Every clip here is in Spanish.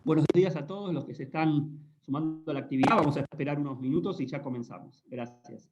Buenos días a todos los que se están sumando a la actividad. Vamos a esperar unos minutos y ya comenzamos. Gracias.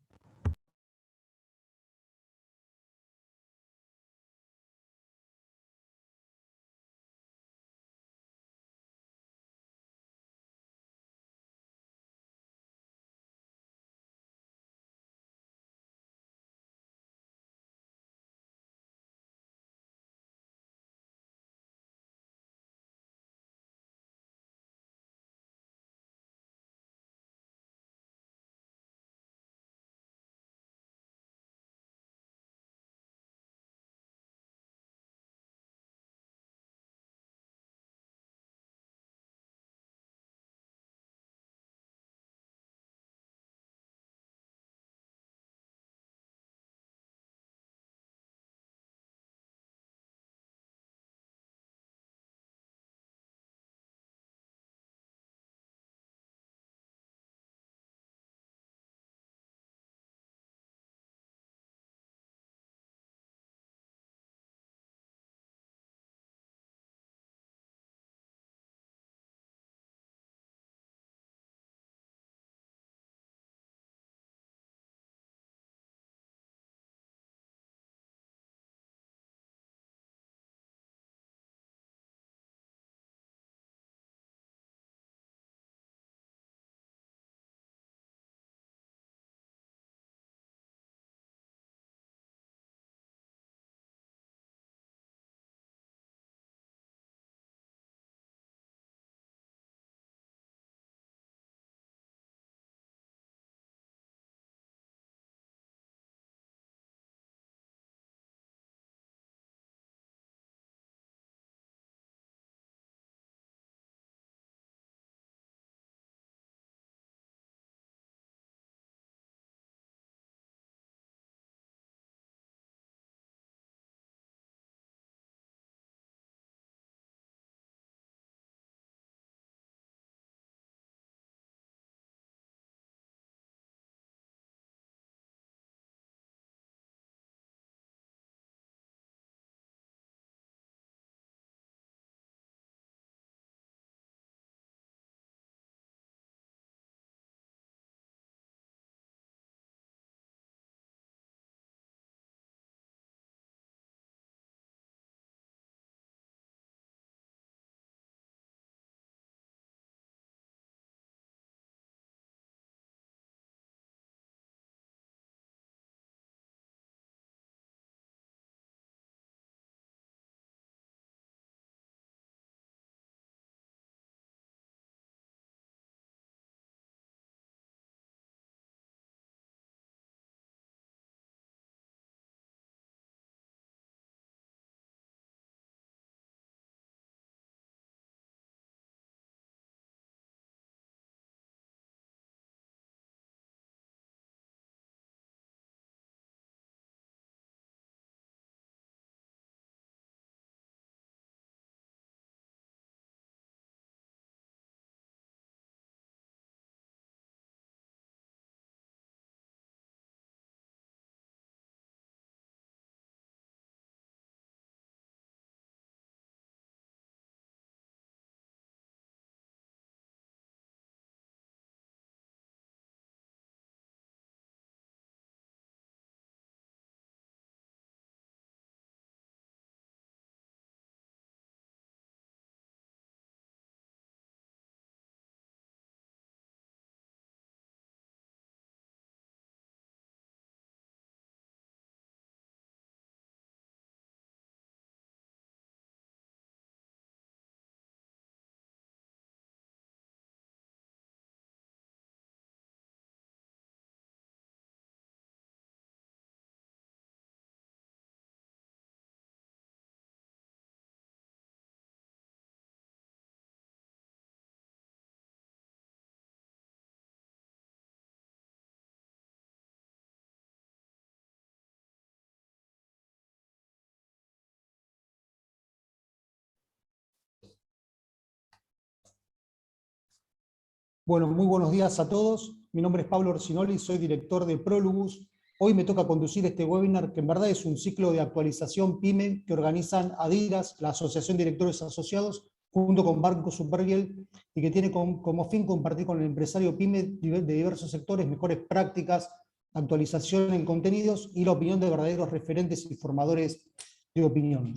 Bueno, muy buenos días a todos. Mi nombre es Pablo Orsinoli, soy director de Prolubus. Hoy me toca conducir este webinar, que en verdad es un ciclo de actualización PYME que organizan ADIRAS, la Asociación de Directores Asociados, junto con Banco Superviel, y que tiene como fin compartir con el empresario PYME de diversos sectores mejores prácticas, actualización en contenidos y la opinión de verdaderos referentes y formadores de opinión.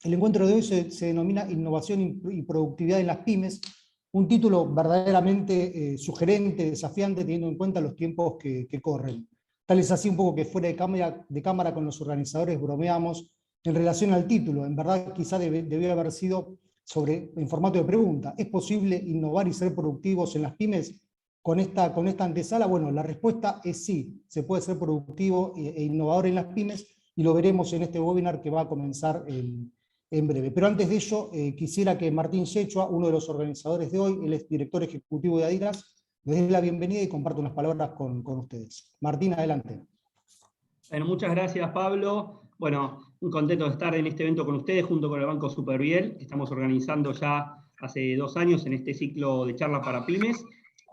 El encuentro de hoy se denomina Innovación y Productividad en las Pymes, un título verdaderamente sugerente, desafiante, teniendo en cuenta los tiempos que corren. Tal es así un poco que fuera de cámara con los organizadores bromeamos en relación al título. En verdad quizá debió haber sido en formato de pregunta. ¿Es posible innovar y ser productivos en las pymes con esta antesala? Bueno, la respuesta es sí, se puede ser productivo e innovador en las pymes, y lo veremos en este webinar que va a comenzar en breve. Pero antes de ello, quisiera que Martín Yechua, uno de los organizadores de hoy, él es director ejecutivo de Adidas, les dé la bienvenida y comparto unas palabras con ustedes. Martín, adelante. Bueno, muchas gracias, Pablo. Bueno, muy contento de estar en este evento con ustedes, junto con el Banco Superviel, que estamos organizando ya hace 2 años en este ciclo de charlas para pymes.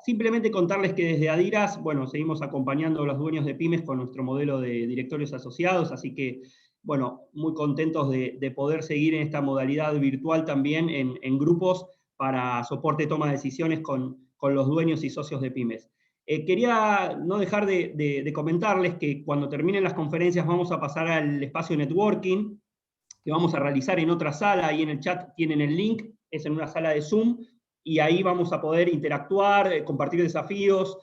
Simplemente contarles que desde Adidas, bueno, seguimos acompañando a los dueños de pymes con nuestro modelo de directorios asociados, así que, bueno, muy contentos de poder seguir en esta modalidad virtual también en grupos para soporte y toma de decisiones con los dueños y socios de pymes. Quería no dejar de comentarles que cuando terminen las conferencias vamos a pasar al espacio networking, que vamos a realizar en otra sala. Ahí en el chat tienen el link, es en una sala de Zoom, y ahí vamos a poder interactuar, compartir desafíos,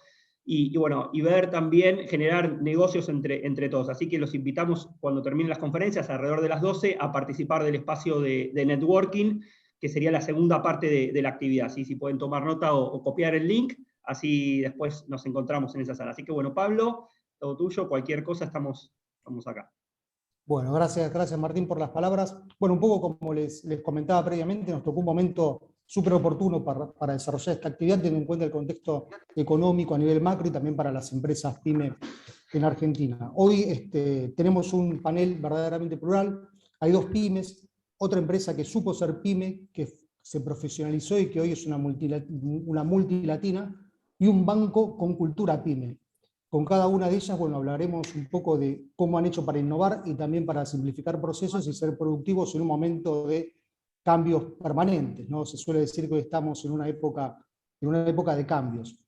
y bueno, y ver también, generar negocios entre todos. Así que los invitamos, cuando terminen las conferencias, alrededor de las 12, a participar del espacio de networking, que sería la segunda parte de la actividad. ¿Sí? Si pueden tomar nota o copiar el link, así después nos encontramos en esa sala. Así que bueno, Pablo, todo tuyo, cualquier cosa, estamos acá. Bueno, gracias Martín por las palabras. Bueno, un poco como les comentaba previamente, nos tocó un momento súper oportuno para desarrollar esta actividad, teniendo en cuenta el contexto económico a nivel macro y también para las empresas PYME en Argentina. Hoy tenemos un panel verdaderamente plural, hay 2 pymes, otra empresa que supo ser pyme, que se profesionalizó y que hoy es una multilatina, y un banco con cultura pyme. Con cada una de ellas, bueno, hablaremos un poco de cómo han hecho para innovar y también para simplificar procesos y ser productivos en un momento de cambios permanentes, ¿no? Se suele decir que hoy estamos en una época de cambios.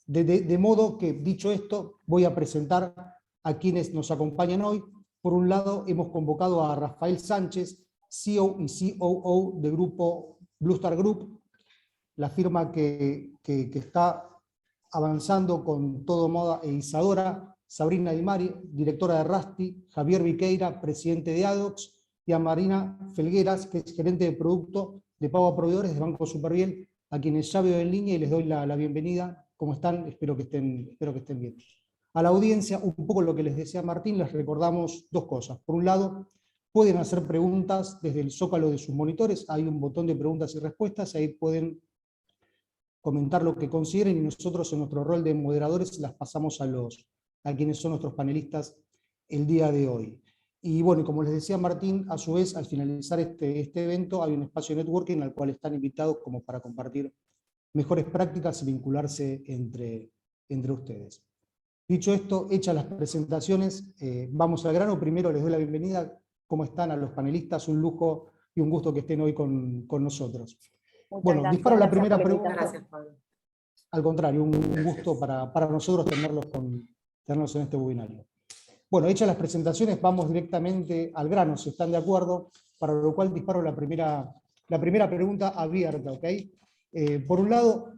De modo que, dicho esto, voy a presentar a quienes nos acompañan hoy. Por un lado, hemos convocado a Rafael Sánchez, CEO y COO de grupo Blue Star Group, la firma que está avanzando con Todo Moda e Isadora, Sabrina Di Mari, directora de Rasti, Javier Viqueira, presidente de ADOX, y a Marina Felgueras, que es gerente de producto de pago a proveedores de Banco Superviel, a quienes ya veo en línea y les doy la bienvenida. ¿Cómo están? Espero que estén bien. A la audiencia, un poco lo que les decía Martín, les recordamos 2 cosas. Por un lado, pueden hacer preguntas desde el zócalo de sus monitores, hay un botón de preguntas y respuestas, ahí pueden comentar lo que consideren, y nosotros en nuestro rol de moderadores las pasamos a quienes son nuestros panelistas el día de hoy. Y bueno, como les decía Martín, a su vez, al finalizar este evento, hay un espacio de networking al cual están invitados como para compartir mejores prácticas y vincularse entre ustedes. Dicho esto, hechas las presentaciones, vamos al grano. Primero les doy la bienvenida. ¿Cómo están a los panelistas? Un lujo y un gusto que estén hoy con nosotros. Bueno, disparo la primera pregunta. Gracias, Pablo. Al contrario, un gusto para nosotros tenerlos en este webinario. Bueno, hechas las presentaciones, vamos directamente al grano, si están de acuerdo, para lo cual disparo la primera pregunta abierta, ¿ok? Por un lado,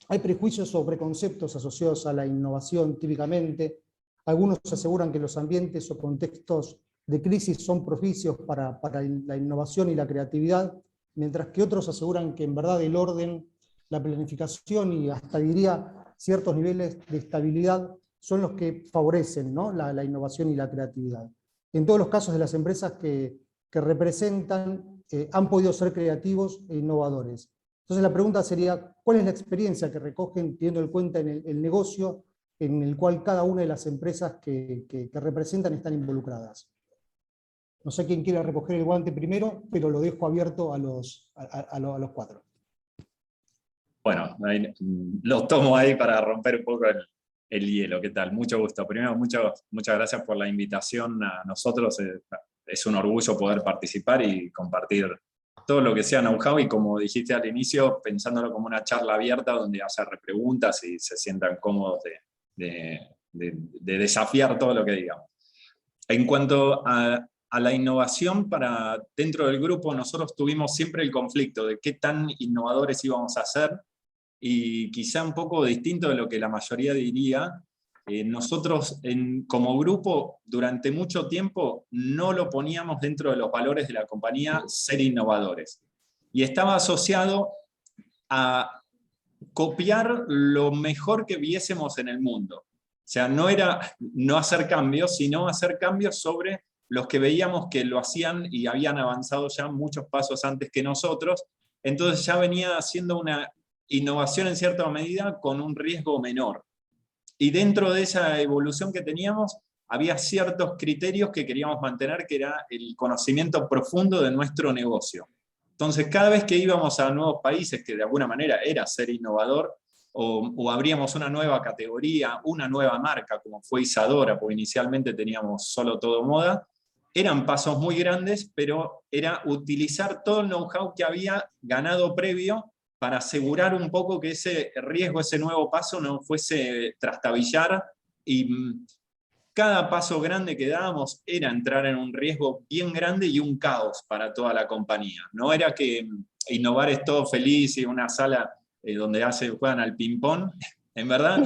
hay prejuicios o preconceptos asociados a la innovación típicamente. Algunos aseguran que los ambientes o contextos de crisis son propicios para la innovación y la creatividad, mientras que otros aseguran que en verdad el orden, la planificación y hasta diría ciertos niveles de estabilidad son los que favorecen, ¿no?, la innovación y la creatividad. En todos los casos de las empresas que representan han podido ser creativos e innovadores. Entonces la pregunta sería, ¿cuál es la experiencia que recogen teniendo en cuenta en el negocio en el cual cada una de las empresas que representan están involucradas? No sé quién quiere recoger el guante primero, pero lo dejo abierto a los 4. Bueno, lo tomo ahí para romper un poco el hielo. ¿Qué tal? Mucho gusto. Primero, muchas gracias por la invitación a nosotros. Es un orgullo poder participar y compartir todo lo que sea know-how, y como dijiste al inicio, pensándolo como una charla abierta donde hacer preguntas y se sientan cómodos de desafiar todo lo que digamos. En cuanto a la innovación dentro del grupo, nosotros tuvimos siempre el conflicto de qué tan innovadores íbamos a ser, y quizá un poco distinto de lo que la mayoría diría. Nosotros como grupo durante mucho tiempo no lo poníamos dentro de los valores de la compañía ser innovadores, y estaba asociado a copiar lo mejor que viésemos en el mundo. O sea, no era no hacer cambios, sino hacer cambios sobre los que veíamos que lo hacían y habían avanzado ya muchos pasos antes que nosotros. Entonces ya venía haciendo una innovación en cierta medida con un riesgo menor. Y dentro de esa evolución que teníamos, había ciertos criterios que queríamos mantener, que era el conocimiento profundo de nuestro negocio. Entonces, cada vez que íbamos a nuevos países, que de alguna manera era ser innovador, o abríamos una nueva categoría, una nueva marca, como fue Isadora, porque inicialmente teníamos solo todo moda, eran pasos muy grandes, pero era utilizar todo el know-how que había ganado previo para asegurar un poco que ese riesgo, ese nuevo paso no fuese trastabillar, y cada paso grande que dábamos era entrar en un riesgo bien grande y un caos para toda la compañía. No era que innovar es todo feliz y una sala donde juegan al ping-pong. En verdad,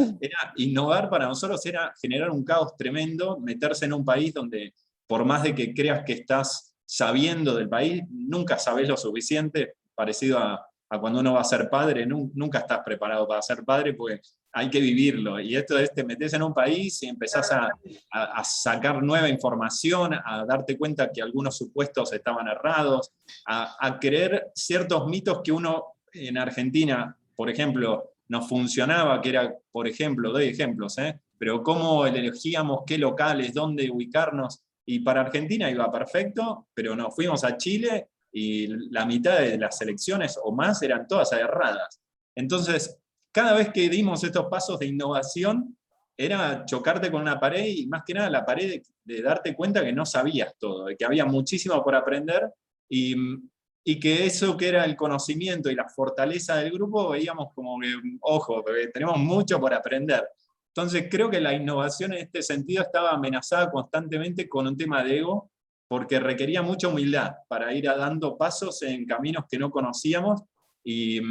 innovar para nosotros era generar un caos tremendo, meterse en un país donde, por más de que creas que estás sabiendo del país, nunca sabés lo suficiente, parecido a cuando uno va a ser padre, nunca estás preparado para ser padre, porque hay que vivirlo. Y esto es, te metes en un país y empezás a sacar nueva información, a darte cuenta que algunos supuestos estaban errados, a creer ciertos mitos que uno en Argentina, por ejemplo, nos funcionaba, que era, por ejemplo, doy ejemplos, pero cómo elegíamos qué locales, dónde ubicarnos, y para Argentina iba perfecto, pero nos fuimos a Chile y la mitad de las elecciones o más eran todas erradas. Entonces, cada vez que dimos estos pasos de innovación, era chocarte con una pared, y más que nada la pared de darte cuenta que no sabías todo, de que había muchísimo por aprender, y que eso que era el conocimiento y la fortaleza del grupo, veíamos como que, ojo, porque tenemos mucho por aprender. Entonces creo que la innovación en este sentido estaba amenazada constantemente con un tema de ego, porque requería mucha humildad para ir dando pasos en caminos que no conocíamos, y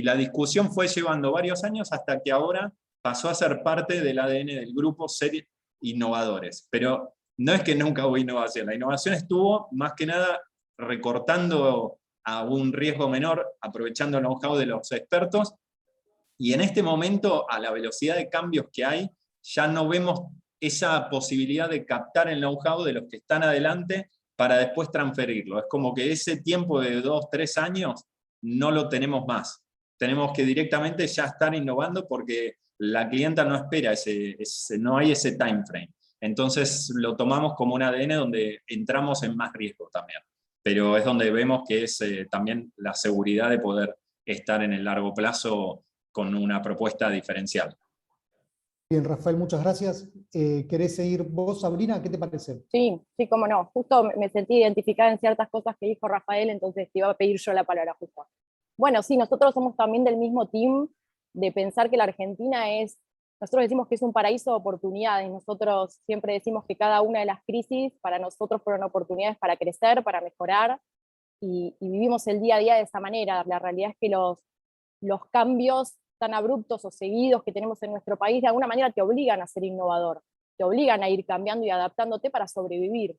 la discusión fue llevando varios años hasta que ahora pasó a ser parte del ADN del grupo ser innovadores. Pero no es que nunca hubo innovación, la innovación estuvo más que nada recortando a un riesgo menor, aprovechando el know-how de los expertos, y en este momento, a la velocidad de cambios que hay, ya no vemos esa posibilidad de captar el know-how de los que están adelante para después transferirlo. Es como que ese tiempo de 2, 3 años no lo tenemos más. Tenemos que directamente ya estar innovando, porque la clienta no espera no hay ese time frame. Entonces lo tomamos como un ADN donde entramos en más riesgo también. Pero es donde vemos que es también la seguridad de poder estar en el largo plazo con una propuesta diferencial. Bien, Rafael, muchas gracias. ¿Querés seguir vos, Sabrina? ¿Qué te parece? Sí, cómo no. Justo me sentí identificada en ciertas cosas que dijo Rafael, entonces te iba a pedir yo la palabra justo. Bueno, sí, nosotros somos también del mismo team de pensar que la Argentina nosotros decimos que es un paraíso de oportunidades. Nosotros siempre decimos que cada una de las crisis para nosotros fueron oportunidades para crecer, para mejorar, y vivimos el día a día de esa manera. La realidad es que los cambios tan abruptos o seguidos que tenemos en nuestro país, de alguna manera te obligan a ser innovador, te obligan a ir cambiando y adaptándote para sobrevivir.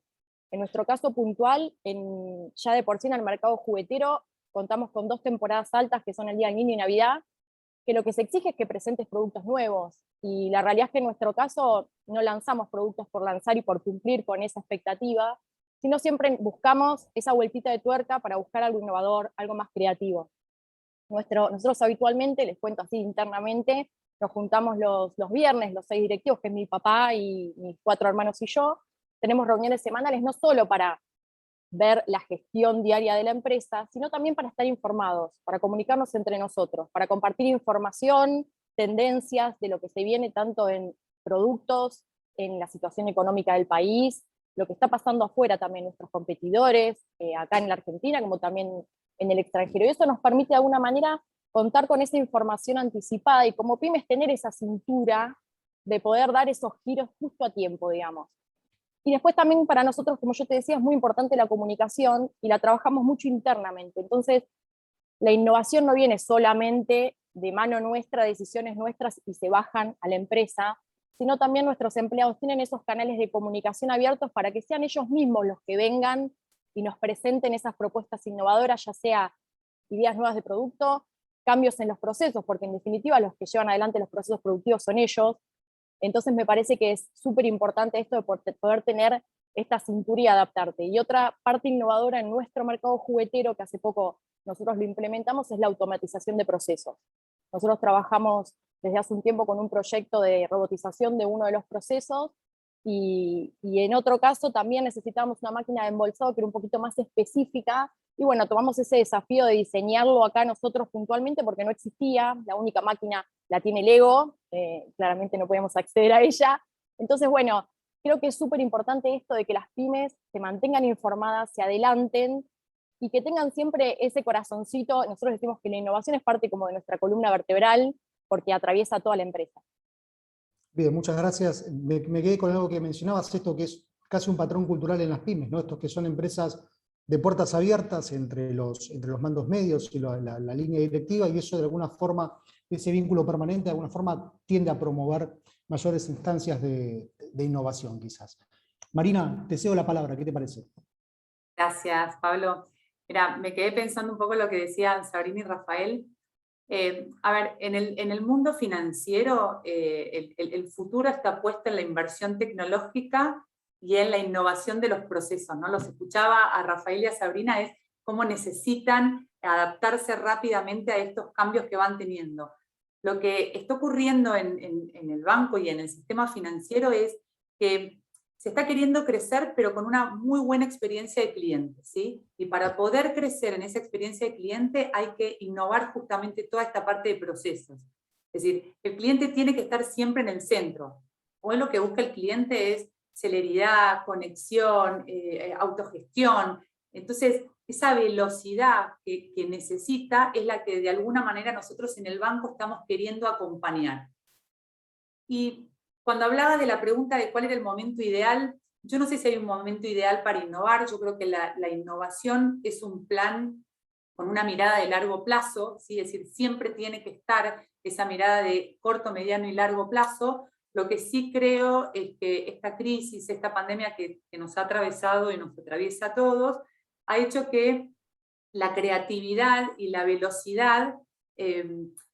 En nuestro caso puntual, ya de por sí en el mercado juguetero, contamos con 2 temporadas altas, que son el Día del Niño y Navidad, que lo que se exige es que presentes productos nuevos, y la realidad es que en nuestro caso no lanzamos productos por lanzar y por cumplir con esa expectativa, sino siempre buscamos esa vueltita de tuerca para buscar algo innovador, algo más creativo. Nosotros habitualmente, les cuento así internamente, nos juntamos los viernes, los 6 directivos, que es mi papá y mis 4 hermanos y yo, tenemos reuniones semanales no solo para ver la gestión diaria de la empresa, sino también para estar informados, para comunicarnos entre nosotros, para compartir información, tendencias de lo que se viene tanto en productos, en la situación económica del país, lo que está pasando afuera también, nuestros competidores, acá en la Argentina, como también en el extranjero. Y eso nos permite de alguna manera contar con esa información anticipada y como pymes tener esa cintura de poder dar esos giros justo a tiempo, digamos. Y después también para nosotros, como yo te decía, es muy importante la comunicación y la trabajamos mucho internamente. Entonces, la innovación no viene solamente de mano nuestra, decisiones nuestras y se bajan a la empresa, sino también nuestros empleados tienen esos canales de comunicación abiertos para que sean ellos mismos los que vengan y nos presenten esas propuestas innovadoras, ya sea ideas nuevas de producto, cambios en los procesos, porque en definitiva los que llevan adelante los procesos productivos son ellos. Entonces me parece que es súper importante esto de poder tener esta cintura y adaptarte. Y otra parte innovadora en nuestro mercado juguetero, que hace poco nosotros lo implementamos, es la automatización de procesos. Nosotros trabajamos desde hace un tiempo con un proyecto de robotización de uno de los procesos, y en otro caso también necesitábamos una máquina de embolsado que era un poquito más específica, y bueno, tomamos ese desafío de diseñarlo acá nosotros puntualmente porque no existía, la única máquina la tiene Lego, claramente no podemos acceder a ella. Entonces, bueno, creo que es súper importante esto de que las pymes se mantengan informadas, se adelanten, y que tengan siempre ese corazoncito. Nosotros decimos que la innovación es parte como de nuestra columna vertebral, porque atraviesa toda la empresa. Bien, muchas gracias. Me quedé con algo que mencionabas, esto que es casi un patrón cultural en las pymes, ¿no? Estos que son empresas de puertas abiertas entre los mandos medios y la línea directiva, y eso de alguna forma, ese vínculo permanente, de alguna forma tiende a promover mayores instancias de innovación, quizás. Marina, te cedo la palabra, ¿qué te parece? Gracias, Pablo. Mira, me quedé pensando un poco lo que decían Sabrina y Rafael. A ver, en el mundo financiero, el futuro está puesto en la inversión tecnológica y en la innovación de los procesos, ¿no? Los escuchaba a Rafael y a Sabrina, es cómo necesitan adaptarse rápidamente a estos cambios que van teniendo. Lo que está ocurriendo en el banco y en el sistema financiero es que se está queriendo crecer, pero con una muy buena experiencia de cliente, ¿sí? Y para poder crecer en esa experiencia de cliente hay que innovar justamente toda esta parte de procesos. Es decir, el cliente tiene que estar siempre en el centro. Hoy lo que busca el cliente es celeridad, conexión, autogestión. Entonces, esa velocidad que necesita es la que de alguna manera nosotros en el banco estamos queriendo acompañar. Y cuando hablaba de la pregunta de cuál era el momento ideal, yo no sé si hay un momento ideal para innovar. Yo creo que la innovación es un plan con una mirada de largo plazo, ¿sí? Es decir, siempre tiene que estar esa mirada de corto, mediano y largo plazo. Lo que sí creo es que esta crisis, esta pandemia que nos ha atravesado y nos atraviesa a todos, ha hecho que la creatividad y la velocidad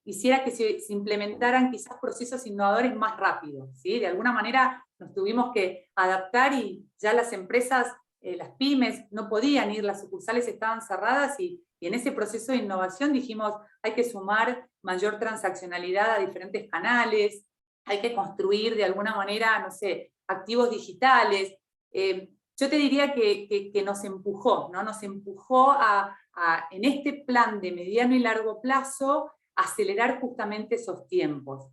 hiciera que se implementaran quizás procesos innovadores más rápidos, ¿sí? De alguna manera nos tuvimos que adaptar y ya las empresas, las pymes, no podían ir, las sucursales estaban cerradas y en ese proceso de innovación dijimos hay que sumar mayor transaccionalidad a diferentes canales, hay que construir de alguna manera, no sé, activos digitales. Yo te diría que nos empujó, ¿no? Nos empujó en este plan de mediano y largo plazo acelerar justamente esos tiempos.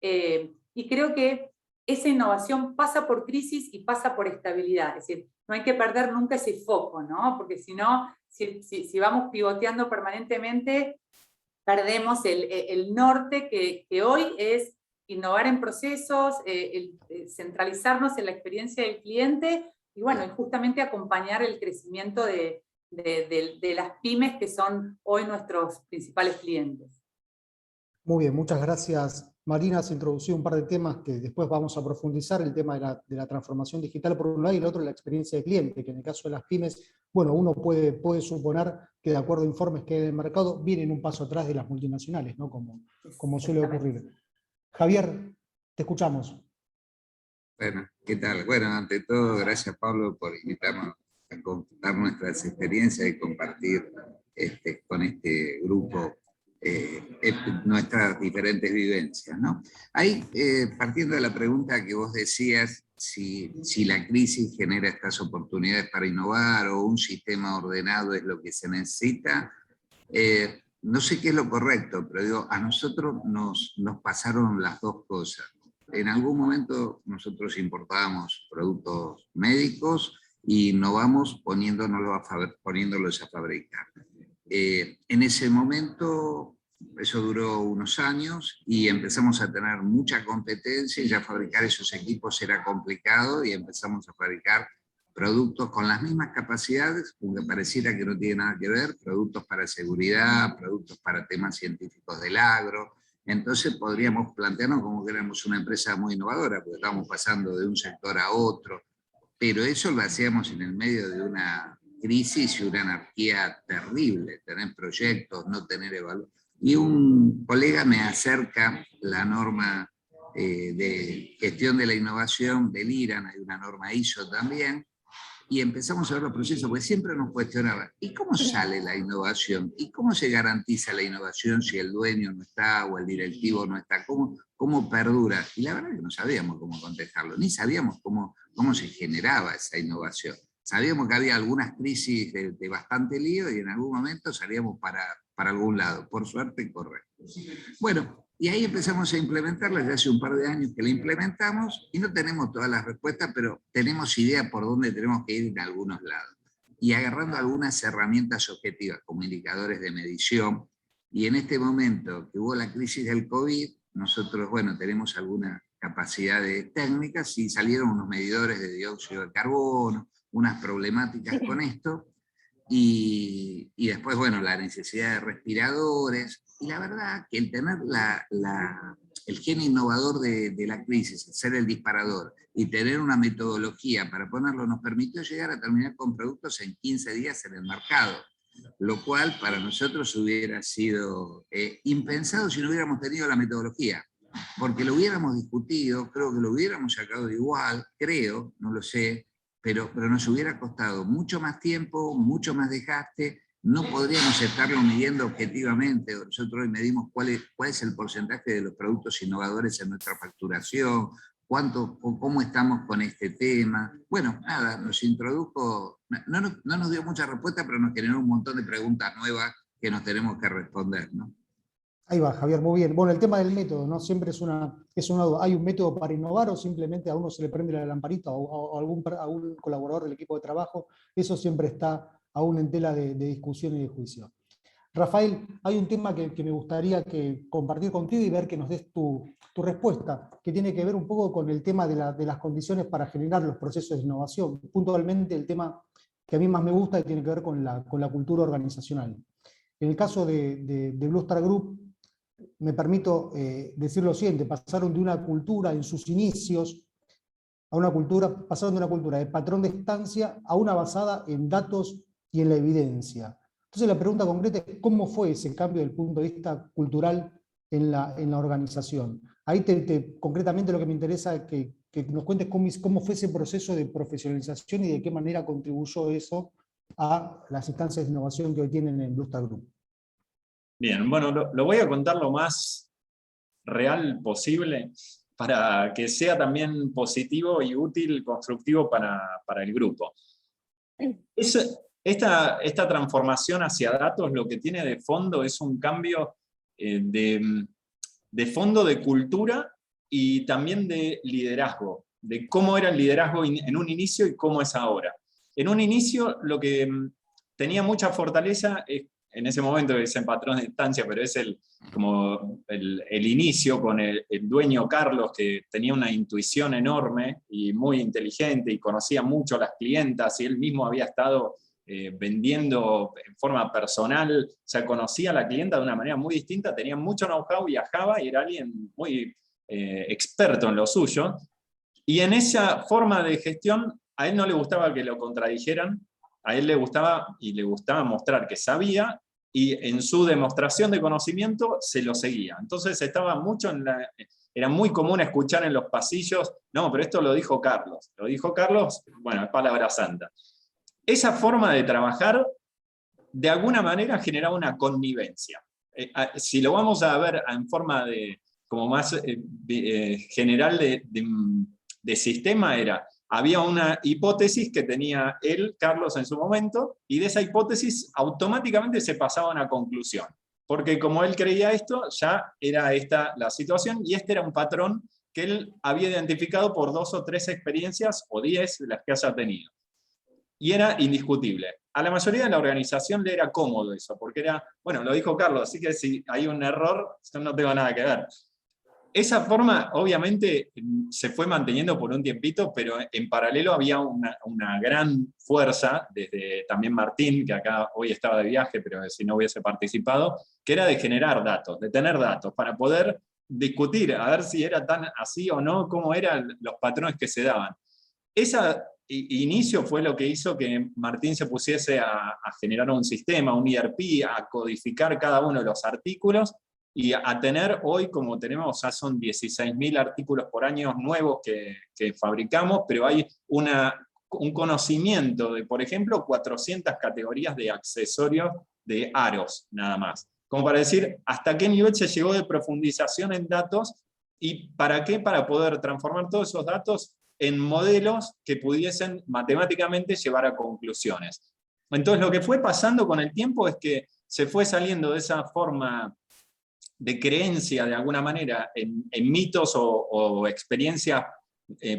Y creo que esa innovación pasa por crisis y pasa por estabilidad, es decir, no hay que perder nunca ese foco, ¿no? Porque si no, si vamos pivoteando permanentemente, perdemos el norte que hoy es innovar en procesos, centralizarnos en la experiencia del cliente y bueno, y justamente acompañar el crecimiento de las pymes que son hoy nuestros principales clientes. Muy bien, muchas gracias. Marina has introducido un par de temas que después vamos a profundizar, el tema de la transformación digital por un lado y el otro la experiencia de cliente, que en el caso de las pymes, bueno, uno puede suponer que de acuerdo a informes que hay en el mercado, vienen un paso atrás de las multinacionales, ¿no? Como suele ocurrir. Javier, te escuchamos. Bueno, ¿qué tal? Bueno, ante todo, gracias Pablo por invitarnos a contar nuestras experiencias y compartir con este grupo nuestras diferentes vivencias, ¿no? Ahí, partiendo de la pregunta que vos decías, si la crisis genera estas oportunidades para innovar o un sistema ordenado es lo que se necesita, no sé qué es lo correcto, pero digo, a nosotros nos pasaron las dos cosas. en algún momento nosotros importábamos productos médicos y innovamos poniéndolos a fabricar. En ese momento, eso duró unos años y empezamos a tener mucha competencia y ya fabricar esos equipos era complicado y empezamos a fabricar productos con las mismas capacidades, aunque pareciera que no tiene nada que ver, productos para seguridad, productos para temas científicos del agro. Entonces podríamos plantearnos como que éramos una empresa muy innovadora, porque estábamos pasando de un sector a otro, pero eso lo hacíamos en el medio de una crisis y una anarquía terrible, tener proyectos, no tener evaluación. Y un colega me acerca la norma de gestión de la innovación del IRAN, hay una norma ISO también, y empezamos a ver los procesos, porque siempre nos cuestionaban, ¿y cómo sale la innovación? ¿Y cómo se garantiza la innovación si el dueño no está o el directivo no está? ¿Cómo perdura? Y la verdad es que no sabíamos cómo contestarlo, ni sabíamos cómo se generaba esa innovación. Sabíamos que había algunas crisis de bastante lío y en algún momento salíamos para algún lado, por suerte correcto. Bueno, y ahí empezamos a implementarla, ya hace un par de años que la implementamos y no tenemos todas las respuestas, pero tenemos idea por dónde tenemos que ir en algunos lados. Y agarrando algunas herramientas objetivas como indicadores de medición, y en este momento que hubo la crisis del COVID, nosotros, bueno, tenemos algunas capacidades técnicas y salieron unos medidores de dióxido de carbono, unas problemáticas con esto, y después, bueno, la necesidad de respiradores, y la verdad que el tener el gen innovador de la crisis, ser el disparador, y tener una metodología para ponerlo, nos permitió llegar a terminar con productos en 15 días en el mercado, lo cual para nosotros hubiera sido impensado si no hubiéramos tenido la metodología, porque lo hubiéramos discutido, creo que lo hubiéramos sacado igual, creo, no lo sé, pero nos hubiera costado mucho más tiempo, mucho más desgaste, no podríamos estarlo midiendo objetivamente. Nosotros hoy medimos cuál es el porcentaje de los productos innovadores en nuestra facturación, cómo estamos con este tema. Bueno, nada, nos introdujo, no nos dio mucha respuesta, pero nos generó un montón de preguntas nuevas que nos tenemos que responder, ¿no? Ahí va, Javier, muy bien. Bueno, el tema del método, ¿no? Siempre es una duda. ¿Hay un método para innovar o simplemente a uno se le prende la lamparita o a algún colaborador del equipo de trabajo? Eso siempre está aún en tela de discusión y de juicio. Rafael, hay un tema que me gustaría compartir contigo y ver que nos des tu respuesta, que tiene que ver un poco con el tema de las condiciones para generar los procesos de innovación. Puntualmente el tema que a mí más me gusta y tiene que ver con la cultura organizacional. En el caso de Blue Star Group, me permito decir lo siguiente: pasaron de una cultura en sus inicios pasaron de una cultura de patrón de estancia a una basada en datos y en la evidencia. Entonces la pregunta concreta es: ¿cómo fue ese cambio desde el punto de vista cultural en la organización? Ahí concretamente lo que me interesa es que nos cuentes cómo fue ese proceso de profesionalización y de qué manera contribuyó eso a las instancias de innovación que hoy tienen en Blue Star Group. Bien, bueno, lo voy a contar lo más real posible para que sea también positivo y útil, constructivo para el grupo. Esta transformación hacia datos lo que tiene de fondo es un cambio de fondo de cultura y también de liderazgo, de cómo era el liderazgo en un inicio y cómo es ahora. En un inicio lo que tenía mucha fortaleza es, en ese momento es en patrón de estancia, pero es como el inicio con el dueño Carlos, que tenía una intuición enorme y muy inteligente y conocía mucho a las clientas, y él mismo había estado vendiendo en forma personal, o sea, conocía a la clienta de una manera muy distinta, tenía mucho know-how, viajaba y era alguien muy experto en lo suyo, y en esa forma de gestión a él no le gustaba que lo contradijeran, a él le gustaba mostrar que sabía, y en su demostración de conocimiento se lo seguía. Entonces estaba mucho era muy común escuchar en los pasillos: no, pero esto lo dijo Carlos. Lo dijo Carlos, bueno, es palabra santa. Esa forma de trabajar, de alguna manera, generaba una connivencia. Si lo vamos a ver en forma como más general de sistema, había una hipótesis que tenía él, Carlos, en su momento, y de esa hipótesis automáticamente se pasaba a una conclusión. Porque como él creía esto, ya era esta la situación, y este era un patrón que él había identificado por 2 o 3 experiencias, o 10 las que haya tenido. Y era indiscutible. A la mayoría de la organización le era cómodo eso, porque era, bueno, lo dijo Carlos, así que si hay un error, yo no tengo nada que ver. Esa forma, obviamente, se fue manteniendo por un tiempito, pero en paralelo había una gran fuerza, desde también Martín, que acá hoy estaba de viaje, pero si no hubiese participado, que era de generar datos, de tener datos, para poder discutir, a ver si era tan así o no, cómo eran los patrones que se daban. Ese inicio fue lo que hizo que Martín se pusiese a generar un sistema, un ERP, a codificar cada uno de los artículos, y a tener hoy, como tenemos, ya son 16.000 artículos por año nuevos que fabricamos, pero hay un conocimiento de, por ejemplo, 400 categorías de accesorios de aros, nada más. Como para decir, hasta qué nivel se llegó de profundización en datos, y para qué, para poder transformar todos esos datos en modelos que pudiesen matemáticamente llevar a conclusiones. Entonces, lo que fue pasando con el tiempo es que se fue saliendo de esa forma de creencia, de alguna manera, en mitos o experiencias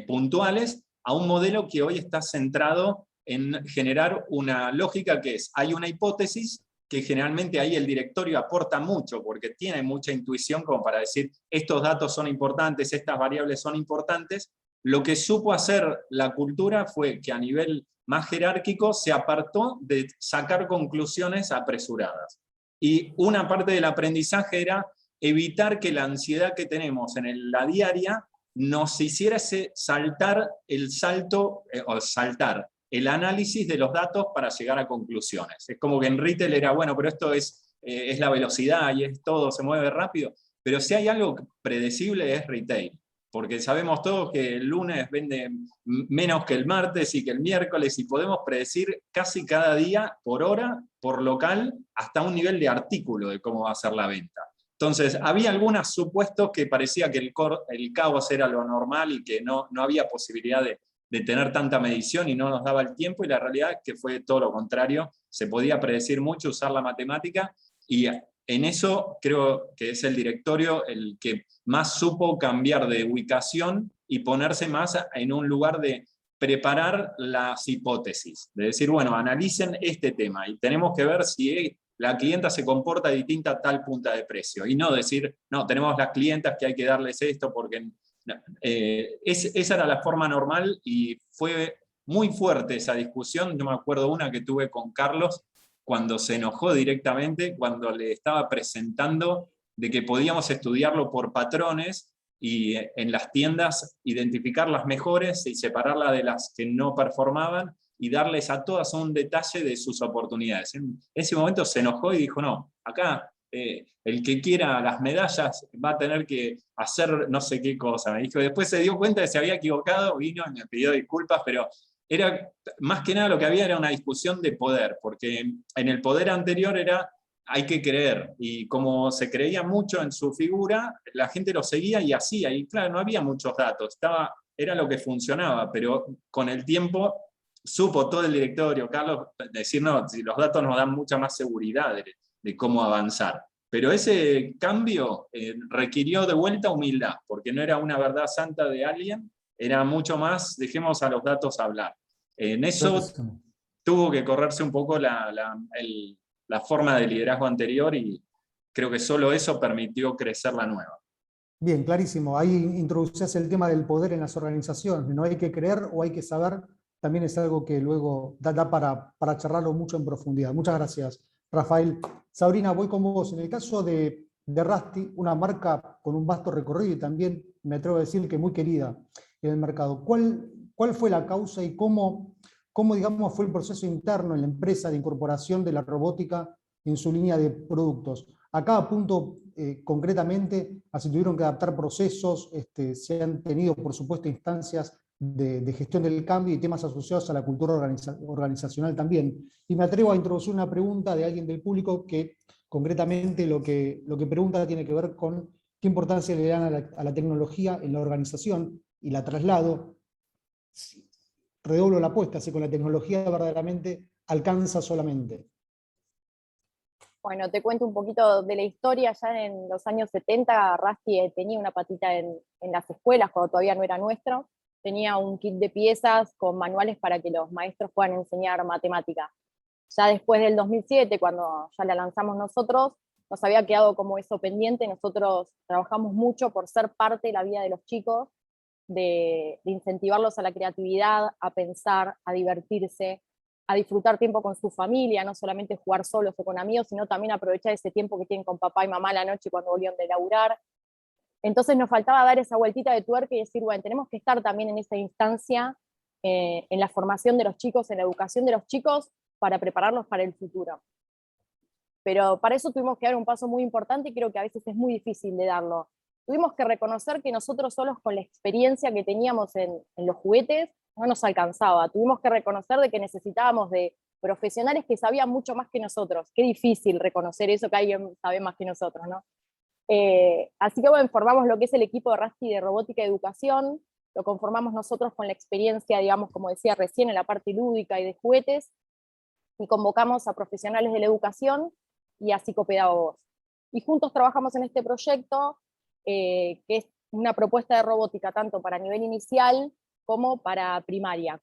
puntuales, a un modelo que hoy está centrado en generar una lógica que es, hay una hipótesis, que generalmente ahí el directorio aporta mucho, porque tiene mucha intuición como para decir, estos datos son importantes, estas variables son importantes. Lo que supo hacer la cultura fue que a nivel más jerárquico se apartó de sacar conclusiones apresuradas. Y una parte del aprendizaje era evitar que la ansiedad que tenemos en la diaria nos hiciera saltar el salto, o saltar el análisis de los datos para llegar a conclusiones. Es como que en retail era, bueno, pero esto es la velocidad y es todo, se mueve rápido. Pero si hay algo predecible es retail. Porque sabemos todos que el lunes vende menos que el martes y que el miércoles, y podemos predecir casi cada día, por hora, por local, hasta un nivel de artículo de cómo va a ser la venta. Entonces, había algunos supuestos que parecía que el caos era lo normal y que no había posibilidad de tener tanta medición y no nos daba el tiempo, y la realidad es que fue todo lo contrario. Se podía predecir mucho, usar la matemática, y en eso creo que es el directorio el que más supo cambiar de ubicación y ponerse más en un lugar de preparar las hipótesis, de decir, bueno, analicen este tema y tenemos que ver si la clienta se comporta distinta a tal punta de precio, y no decir, no, tenemos las clientas que hay que darles esto porque... esa era la forma normal, y fue muy fuerte esa discusión. Yo me acuerdo una que tuve con Carlos, cuando se enojó directamente, cuando le estaba presentando de que podíamos estudiarlo por patrones y en las tiendas identificar las mejores y separarlas de las que no performaban y darles a todas un detalle de sus oportunidades. En ese momento se enojó y dijo, no, acá el que quiera las medallas va a tener que hacer no sé qué cosa. Me dijo, después se dio cuenta de que se había equivocado, vino y me pidió disculpas, pero era, más que nada lo que había era una discusión de poder, porque en el poder anterior era, hay que creer, y como se creía mucho en su figura, la gente lo seguía y hacía, y claro, no había muchos datos, era lo que funcionaba, pero con el tiempo supo todo el directorio, Carlos, decir, no, si los datos nos dan mucha más seguridad de cómo avanzar. Pero ese cambio requirió de vuelta humildad, porque no era una verdad santa de alguien, era mucho más, dejemos a los datos hablar. En eso tuvo que correrse un poco la forma de liderazgo anterior, y creo que solo eso permitió crecer la nueva. Bien, clarísimo. Ahí introducías el tema del poder en las organizaciones. No hay que creer o hay que saber, también es algo que luego da para charlarlo mucho en profundidad. Muchas gracias, Rafael. Sabrina, voy con vos. En el caso de Rusty, una marca con un vasto recorrido y también, me atrevo a decir, que muy querida en el mercado, ¿cuál fue la causa y cómo digamos, fue el proceso interno en la empresa de incorporación de la robótica en su línea de productos? A cada punto, concretamente, así tuvieron que adaptar procesos, se han tenido, por supuesto, instancias de gestión del cambio y temas asociados a la cultura organizacional también. Y me atrevo a introducir una pregunta de alguien del público que, concretamente, lo que pregunta tiene que ver con qué importancia le dan a la tecnología en la organización, y la traslado. Redoblo la apuesta, si con la tecnología verdaderamente alcanza solamente. Bueno, te cuento un poquito de la historia. Ya en los años 70, Rusty tenía una patita en las escuelas, cuando todavía no era nuestro. Tenía un kit de piezas con manuales para que los maestros puedan enseñar matemática. Ya después del 2007, cuando ya la lanzamos nosotros, nos había quedado como eso pendiente. Nosotros trabajamos mucho por ser parte de la vida de los chicos, de incentivarlos a la creatividad, a pensar, a divertirse, a disfrutar tiempo con su familia, no solamente jugar solos o con amigos, sino también aprovechar ese tiempo que tienen con papá y mamá a la noche cuando volvían de laburar. Entonces nos faltaba dar esa vueltita de tuerca y decir, bueno, tenemos que estar también en esa instancia, en la formación de los chicos, en la educación de los chicos, para prepararlos para el futuro. Pero para eso tuvimos que dar un paso muy importante y creo que a veces es muy difícil de darlo. Tuvimos que reconocer que nosotros solos, con la experiencia que teníamos en los juguetes, no nos alcanzaba. Tuvimos que reconocer de que necesitábamos de profesionales que sabían mucho más que nosotros. Qué difícil reconocer eso, que alguien sabe más que nosotros, ¿no? Así que bueno, formamos lo que es el equipo de Rusty de Robótica y Educación. Lo conformamos nosotros con la experiencia, digamos, como decía recién, en la parte lúdica y de juguetes, y convocamos a profesionales de la educación y a psicopedagogos. Y juntos trabajamos en este proyecto, que es una propuesta de robótica tanto para nivel inicial como para primaria,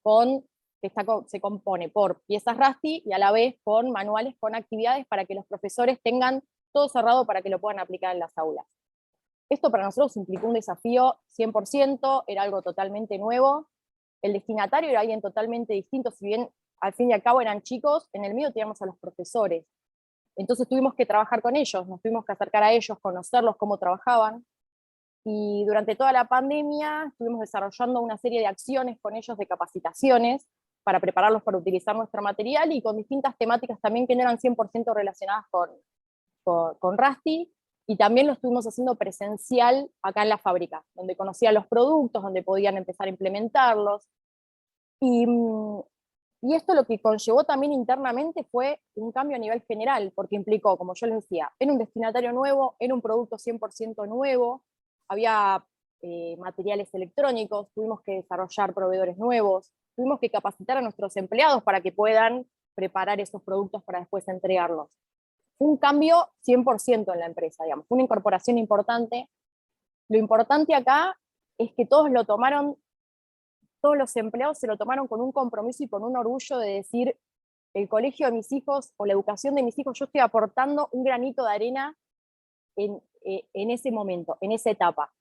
que se compone por piezas Rusty y a la vez con manuales, con actividades para que los profesores tengan todo cerrado para que lo puedan aplicar en las aulas. Esto para nosotros implicó un desafío 100%, era algo totalmente nuevo. El destinatario era alguien totalmente distinto, si bien al fin y al cabo eran chicos, en el medio teníamos a los profesores. Entonces tuvimos que trabajar con ellos, nos tuvimos que acercar a ellos, conocerlos, cómo trabajaban. Y durante toda la pandemia estuvimos desarrollando una serie de acciones con ellos, de capacitaciones, para prepararlos para utilizar nuestro material, y con distintas temáticas también que no eran 100% relacionadas con Rusty, y también lo estuvimos haciendo presencial acá en la fábrica, donde conocían los productos, donde podían empezar a implementarlos. Y esto lo que conllevó también internamente fue un cambio a nivel general, porque implicó, como yo les decía, en un destinatario nuevo, en un producto 100% nuevo, había materiales electrónicos, tuvimos que desarrollar proveedores nuevos, tuvimos que capacitar a nuestros empleados para que puedan preparar esos productos para después entregarlos. Fue un cambio 100% en la empresa, digamos, una incorporación importante. Lo importante acá es que todos los empleados se lo tomaron con un compromiso y con un orgullo de decir, el colegio de mis hijos o la educación de mis hijos, yo estoy aportando un granito de arena en ese momento, en esa etapa.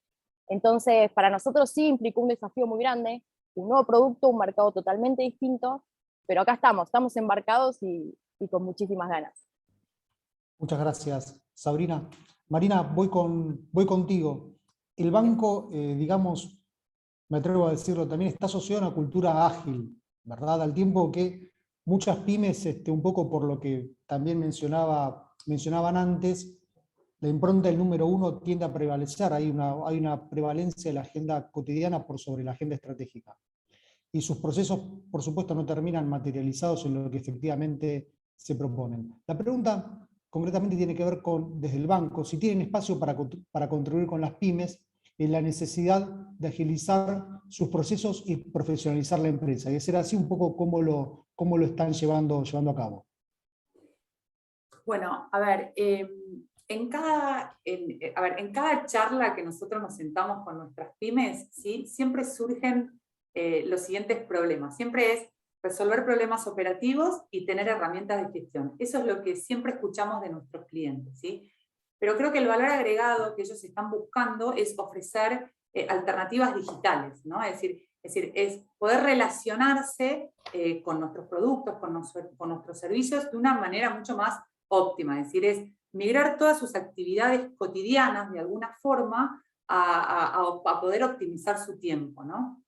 Entonces, para nosotros sí implicó un desafío muy grande, un nuevo producto, un mercado totalmente distinto, pero acá estamos embarcados y con muchísimas ganas. Muchas gracias, Sabrina. Marina, voy contigo. El banco, digamos, me atrevo a decirlo también, está asociado a una cultura ágil, ¿verdad? Al tiempo que muchas pymes, un poco por lo que también mencionaban antes, la impronta del número uno tiende a prevalecer, hay una prevalencia de la agenda cotidiana por sobre la agenda estratégica. Y sus procesos, por supuesto, no terminan materializados en lo que efectivamente se proponen. La pregunta concretamente tiene que ver con, desde el banco, si tienen espacio para contribuir con las pymes en la necesidad de agilizar sus procesos y profesionalizar la empresa. Y ser así un poco cómo lo están llevando a cabo. Bueno, a ver, en cada charla que nosotros nos sentamos con nuestras pymes, ¿sí? Siempre surgen los siguientes problemas. Siempre es resolver problemas operativos y tener herramientas de gestión. Eso es lo que siempre escuchamos de nuestros clientes, ¿sí? Pero creo que el valor agregado que ellos están buscando es ofrecer alternativas digitales, ¿no? Es decir, es poder relacionarse con nuestros productos, con nuestros servicios de una manera mucho más óptima. Es decir, es migrar todas sus actividades cotidianas de alguna forma a poder optimizar su tiempo, ¿no?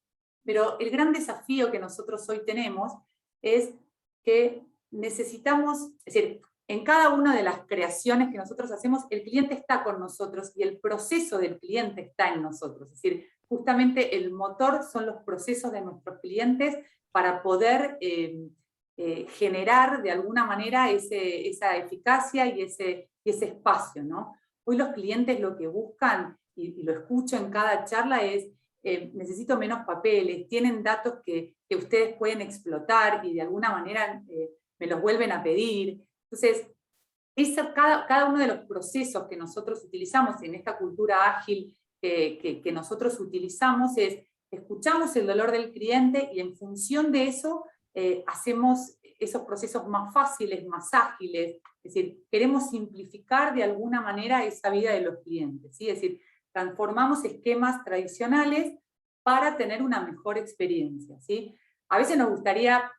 Pero el gran desafío que nosotros hoy tenemos es que necesitamos, es decir, en cada una de las creaciones que nosotros hacemos, el cliente está con nosotros y el proceso del cliente está en nosotros. Es decir, justamente el motor son los procesos de nuestros clientes para poder generar de alguna manera esa eficacia y ese espacio, ¿no? Hoy los clientes lo que buscan, y lo escucho en cada charla, es necesito menos papeles, tienen datos que ustedes pueden explotar y de alguna manera me los vuelven a pedir. Entonces, cada uno de los procesos que nosotros utilizamos en esta cultura ágil que nosotros utilizamos es, escuchamos el dolor del cliente y en función de eso hacemos esos procesos más fáciles, más ágiles. Es decir, queremos simplificar de alguna manera esa vida de los clientes, ¿sí? Es decir, transformamos esquemas tradicionales para tener una mejor experiencia, ¿sí? A veces nos gustaría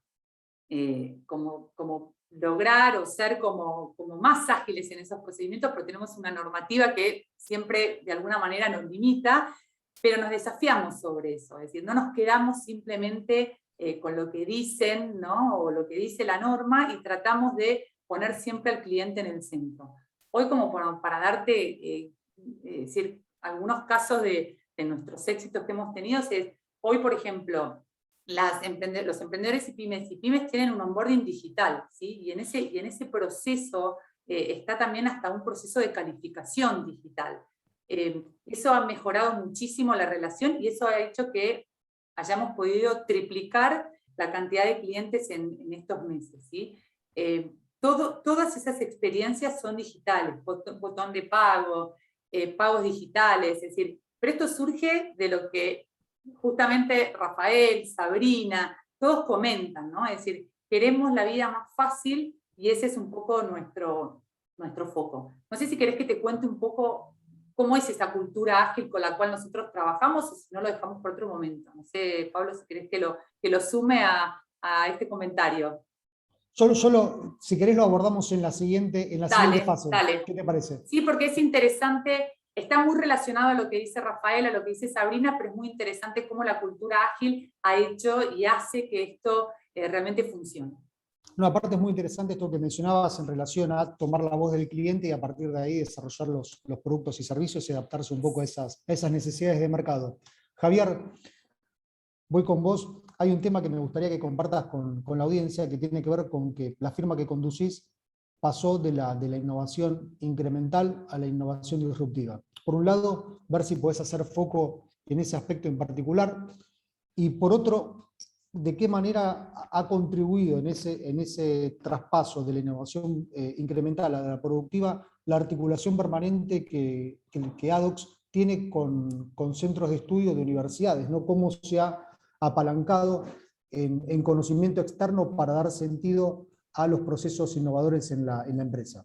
como lograr o ser como más ágiles en esos procedimientos, pero tenemos una normativa que siempre de alguna manera nos limita, pero nos desafiamos sobre eso, es decir, no nos quedamos simplemente con lo que dicen, ¿no? O lo que dice la norma, y tratamos de poner siempre al cliente en el centro. Hoy, como para darte decir, algunos casos de nuestros éxitos que hemos tenido, es hoy, por ejemplo, los emprendedores y pymes tienen un onboarding digital, ¿sí? Y en ese proceso está también hasta un proceso de calificación digital. Eso ha mejorado muchísimo la relación y eso ha hecho que hayamos podido triplicar la cantidad de clientes en estos meses, ¿sí? Todas esas experiencias son digitales, botón de pago, pagos digitales, es decir, pero esto surge de lo que justamente Rafael, Sabrina, todos comentan, ¿no? Es decir, queremos la vida más fácil y ese es un poco nuestro foco. No sé si querés que te cuente un poco cómo es esa cultura ágil con la cual nosotros trabajamos, o si no lo dejamos por otro momento. No sé, Pablo, si querés que lo sume a este comentario. Si querés lo abordamos en la siguiente fase. Dale. ¿Qué te parece? Sí, porque es interesante, está muy relacionado a lo que dice Rafael, a lo que dice Sabrina, pero es muy interesante cómo la cultura ágil ha hecho y hace que esto realmente funcione. No, aparte es muy interesante esto que mencionabas en relación a tomar la voz del cliente y a partir de ahí desarrollar los productos y servicios y adaptarse un poco a esas necesidades de mercado. Javier, voy con vos. Hay un tema que me gustaría que compartas con la audiencia que tiene que ver con que la firma que conducís pasó de la innovación incremental a la innovación disruptiva. Por un lado, ver si podés hacer foco en ese aspecto en particular, y por otro, de qué manera ha contribuido en ese traspaso de la innovación incremental a la productiva la articulación permanente que ADOX tiene con centros de estudio de universidades, ¿no? Cómo se ha apalancado en conocimiento externo para dar sentido a los procesos innovadores en la empresa.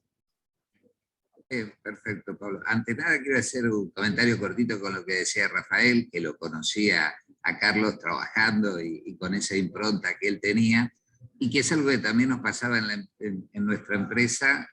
Perfecto, Pablo. Ante nada quiero hacer un comentario cortito con lo que decía Rafael, que lo conocía a Carlos trabajando y con esa impronta que él tenía, y que es algo que también nos pasaba en nuestra empresa,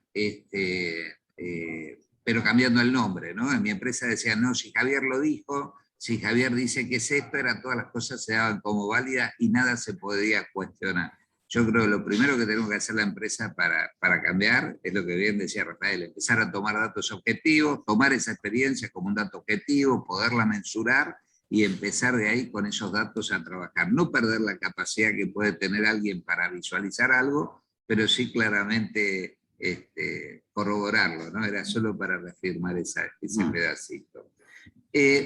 pero cambiando el nombre, ¿no? En mi empresa decían, no, si Javier lo dijo, si Javier dice que es esto, todas las cosas se daban como válidas y nada se podía cuestionar. Yo creo que lo primero que tenemos que hacer la empresa para cambiar es lo que bien decía Rafael, empezar a tomar datos objetivos, tomar esa experiencia como un dato objetivo, poderla mensurar y empezar de ahí con esos datos a trabajar. No perder la capacidad que puede tener alguien para visualizar algo, pero sí claramente corroborarlo, ¿no? Era solo para reafirmar ese pedacito.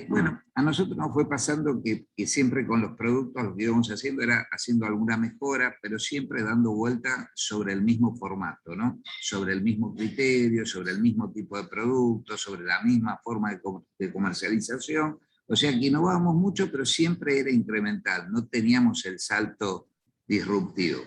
Bueno, a nosotros nos fue pasando que siempre con los productos lo que íbamos haciendo era haciendo alguna mejora, pero siempre dando vuelta sobre el mismo formato, ¿no? Sobre el mismo criterio, sobre el mismo tipo de producto, sobre la misma forma de comercialización. O sea que innovábamos mucho, pero siempre era incremental, no teníamos el salto disruptivo.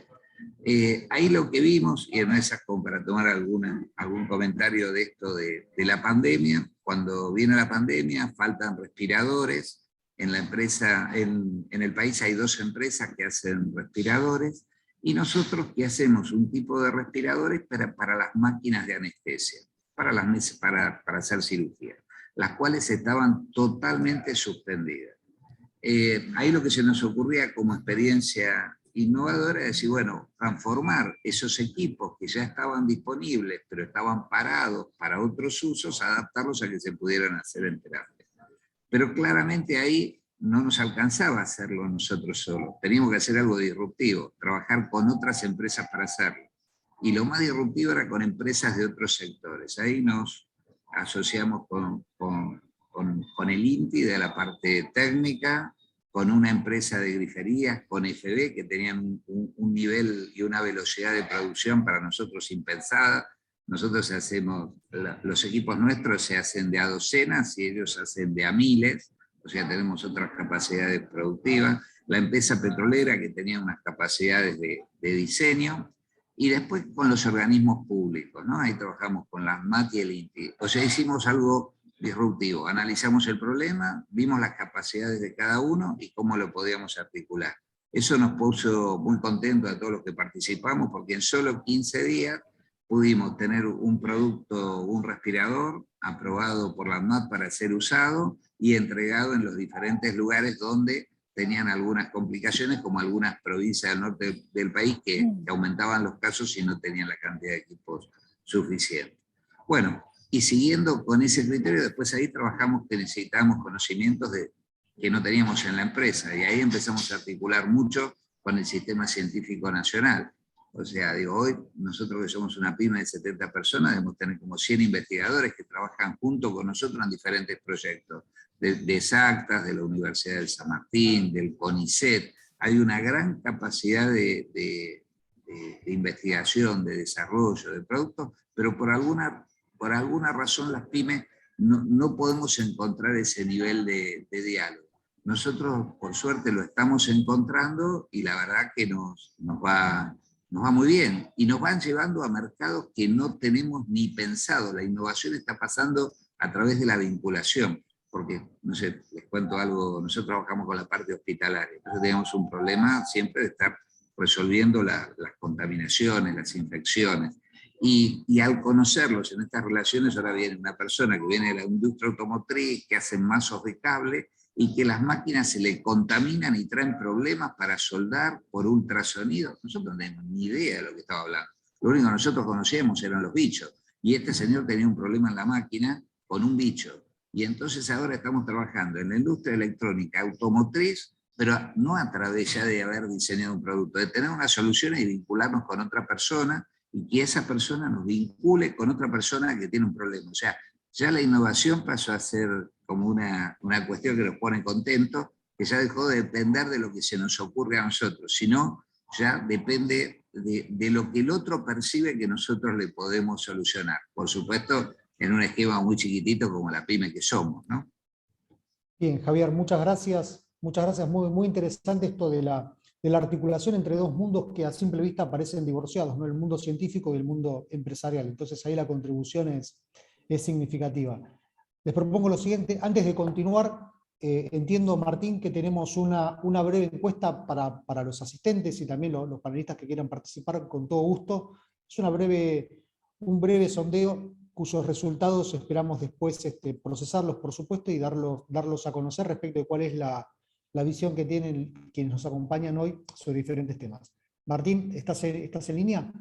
Ahí lo que vimos, y en esas para tomar algún comentario de esto de la pandemia, cuando viene la pandemia faltan respiradores, en la empresa, en el país hay 2 empresas que hacen respiradores, y nosotros que hacemos un tipo de respiradores para las máquinas de anestesia, para hacer cirugía, las cuales estaban totalmente suspendidas. Ahí lo que se nos ocurría como experiencia innovadora es decir, bueno, transformar esos equipos que ya estaban disponibles, pero estaban parados para otros usos, adaptarlos a que se pudieran hacer en terapia. Pero claramente ahí no nos alcanzaba a hacerlo nosotros solos, teníamos que hacer algo disruptivo, trabajar con otras empresas para hacerlo. Y lo más disruptivo era con empresas de otros sectores. Ahí nos asociamos con el INTI de la parte técnica, con una empresa de griferías, con FB, que tenían un nivel y una velocidad de producción para nosotros impensada. Nosotros hacemos, los equipos nuestros se hacen de a docenas y ellos hacen de a miles, o sea, tenemos otras capacidades productivas. La empresa petrolera que tenía unas capacidades de diseño, y después con los organismos públicos, ¿no? Ahí trabajamos con la ANMAT y el INTI. O sea, hicimos algo disruptivo, analizamos el problema, vimos las capacidades de cada uno y cómo lo podíamos articular. Eso nos puso muy contentos a todos los que participamos, porque en solo 15 días pudimos tener un producto, un respirador, aprobado por la ANMAT para ser usado y entregado en los diferentes lugares donde tenían algunas complicaciones, como algunas provincias del norte del país que aumentaban los casos y no tenían la cantidad de equipos suficiente. Bueno, y siguiendo con ese criterio, después ahí trabajamos que necesitábamos conocimientos que no teníamos en la empresa, y ahí empezamos a articular mucho con el Sistema Científico Nacional. O sea, digo, hoy nosotros que somos una pyme de 70 personas, debemos tener como 100 investigadores que trabajan junto con nosotros en diferentes proyectos, de Exactas, de la Universidad de San Martín, del CONICET. Hay una gran capacidad de investigación, de desarrollo, de productos, pero por alguna razón las pymes no podemos encontrar ese nivel de diálogo. Nosotros, por suerte, lo estamos encontrando y la verdad que nos va muy bien, y nos van llevando a mercados que no tenemos ni pensado. La innovación está pasando a través de la vinculación, porque, no sé, les cuento algo, nosotros trabajamos con la parte hospitalaria, entonces tenemos un problema siempre de estar resolviendo las contaminaciones, las infecciones, y al conocerlos en estas relaciones, ahora viene una persona que viene de la industria automotriz, que hace mazos de cable, y que las máquinas se le contaminan y traen problemas para soldar por ultrasonido. Nosotros no tenemos ni idea de lo que estaba hablando. Lo único que nosotros conocíamos eran los bichos. Y este señor tenía un problema en la máquina con un bicho. Y entonces ahora estamos trabajando en la industria electrónica automotriz, pero no a través ya de haber diseñado un producto, de tener una solución y vincularnos con otra persona, y que esa persona nos vincule con otra persona que tiene un problema. O sea, ya la innovación pasó a ser como una cuestión que nos pone contentos, que ya dejó de depender de lo que se nos ocurre a nosotros, sino ya depende de lo que el otro percibe que nosotros le podemos solucionar. Por supuesto, en un esquema muy chiquitito como la pyme que somos, ¿no? Bien, Javier, muchas gracias. Muchas gracias, muy, muy interesante esto de la articulación entre dos mundos que a simple vista parecen divorciados, ¿no? El mundo científico y el mundo empresarial. Entonces ahí la contribución es significativa. Les propongo lo siguiente, antes de continuar, entiendo, Martín, que tenemos una breve encuesta para los asistentes y también los panelistas que quieran participar, con todo gusto. Es un breve sondeo cuyos resultados esperamos después procesarlos, por supuesto, y darlos a conocer respecto de cuál es la visión que tienen quienes nos acompañan hoy sobre diferentes temas. Martín, ¿estás en línea?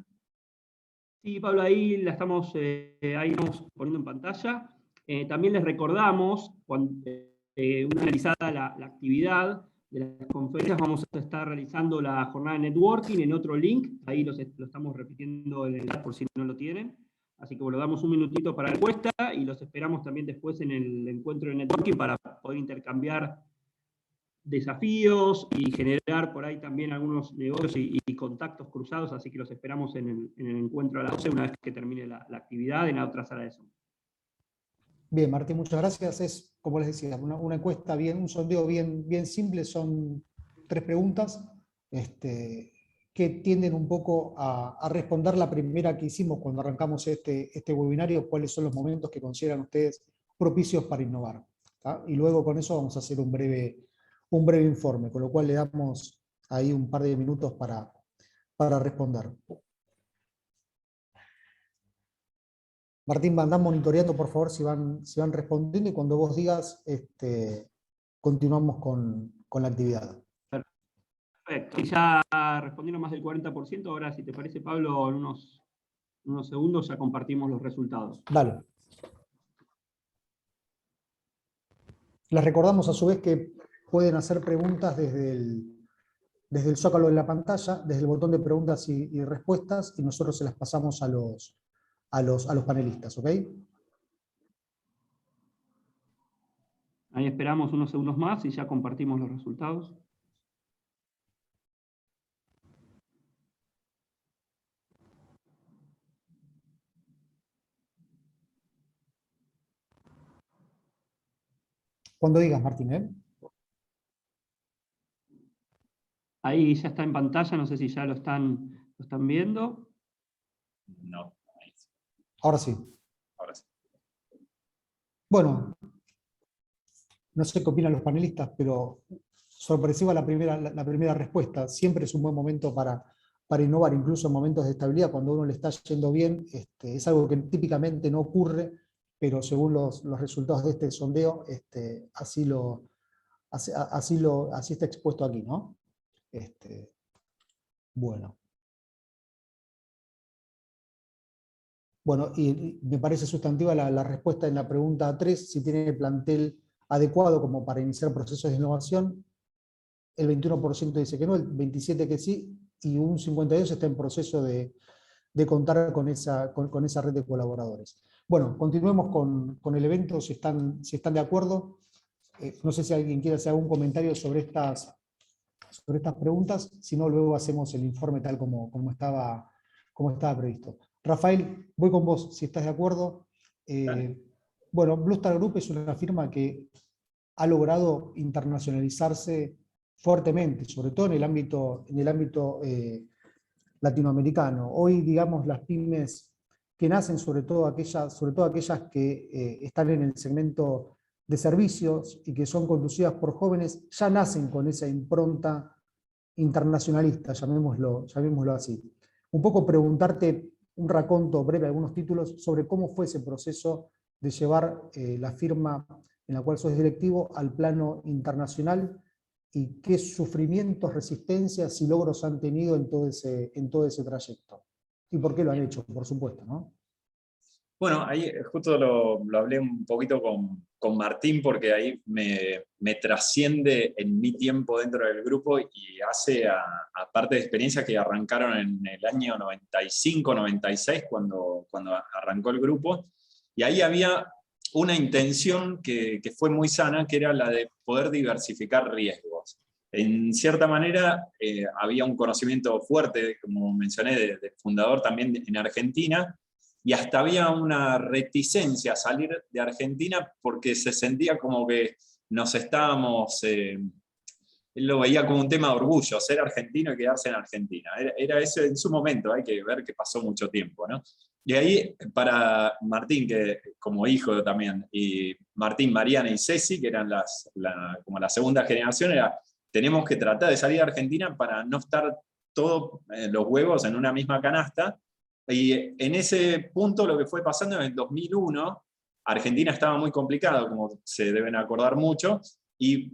Sí, Pablo, ahí la estamos poniendo en pantalla. También les recordamos, cuando una analizada la actividad de las conferencias, vamos a estar realizando la jornada de networking en otro link, ahí lo estamos repitiendo en el chat por si no lo tienen. Así que bueno, damos un minutito para la encuesta y los esperamos también después en el encuentro de networking para poder intercambiar desafíos y generar por ahí también algunos negocios y contactos cruzados, así que los esperamos en el encuentro a las 12 una vez que termine la actividad en la otra sala de Zoom. Bien, Martín, muchas gracias. Es, como les decía, una encuesta un sondeo bien simple, son 3 preguntas que tienden un poco a responder la primera que hicimos cuando arrancamos este webinario, cuáles son los momentos que consideran ustedes propicios para innovar. ¿Tá? Y luego con eso vamos a hacer un breve informe, con lo cual le damos ahí un par de minutos para responder. Martín, andán monitoreando, por favor, si van respondiendo, y cuando vos digas, continuamos con la actividad. Perfecto. Y ya respondieron más del 40%, ahora si te parece, Pablo, en unos segundos ya compartimos los resultados. Dale. Les recordamos a su vez que pueden hacer preguntas desde el zócalo de la pantalla, desde el botón de preguntas y respuestas, y nosotros se las pasamos a los panelistas, ¿ok? Ahí esperamos unos segundos más y ya compartimos los resultados. Cuando digas, Martín, ¿eh? Ahí ya está en pantalla, no sé si ya lo están viendo. No, ahí sí. Ahora sí. Ahora sí. Bueno, no sé qué opinan los panelistas, pero sorpresiva la primera respuesta. Siempre es un buen momento para innovar, incluso en momentos de estabilidad, cuando a uno le está yendo bien. Es algo que típicamente no ocurre, pero según los resultados de este sondeo, así está expuesto aquí, ¿no? Bueno. Bueno, y me parece sustantiva la respuesta en la pregunta 3, si tiene el plantel adecuado como para iniciar procesos de innovación. El 21% dice que no, el 27% que sí, y un 52% está en proceso de contar con esa red de colaboradores. Bueno, continuemos con el evento, si están de acuerdo. No sé si alguien quiere hacer algún comentario sobre estas preguntas, si no, luego hacemos el informe tal como estaba previsto. Rafael, voy con vos, si estás de acuerdo. Bueno, Blue Star Group es una firma que ha logrado internacionalizarse fuertemente, sobre todo en el ámbito latinoamericano. Hoy, digamos, las pymes que nacen, sobre todo aquellas que están en el segmento de servicios y que son conducidas por jóvenes, ya nacen con esa impronta internacionalista, llamémoslo así. Un poco preguntarte un raconto breve, algunos títulos, sobre cómo fue ese proceso de llevar la firma en la cual sos directivo al plano internacional y qué sufrimientos, resistencias y logros han tenido en todo ese trayecto. Y por qué lo han hecho, por supuesto, ¿no? Bueno, ahí justo lo hablé un poquito con Martín, porque ahí me trasciende en mi tiempo dentro del grupo y hace a parte de experiencias que arrancaron en el año 95, 96, cuando arrancó el grupo. Y ahí había una intención que fue muy sana, que era la de poder diversificar riesgos. En cierta manera, había un conocimiento fuerte, como mencioné, del fundador también en Argentina, y hasta había una reticencia a salir de Argentina porque se sentía como que nos estábamos... él lo veía como un tema de orgullo, ser argentino y quedarse en Argentina. Era eso en su momento, hay que ver que pasó mucho tiempo, ¿no? Y ahí, para Martín, que como hijo también, y Martín, Mariana y Ceci, que eran como la segunda generación, tenemos que tratar de salir de Argentina para no estar todos los huevos en una misma canasta. Y en ese punto lo que fue pasando en el 2001, Argentina estaba muy complicado, como se deben acordar mucho, y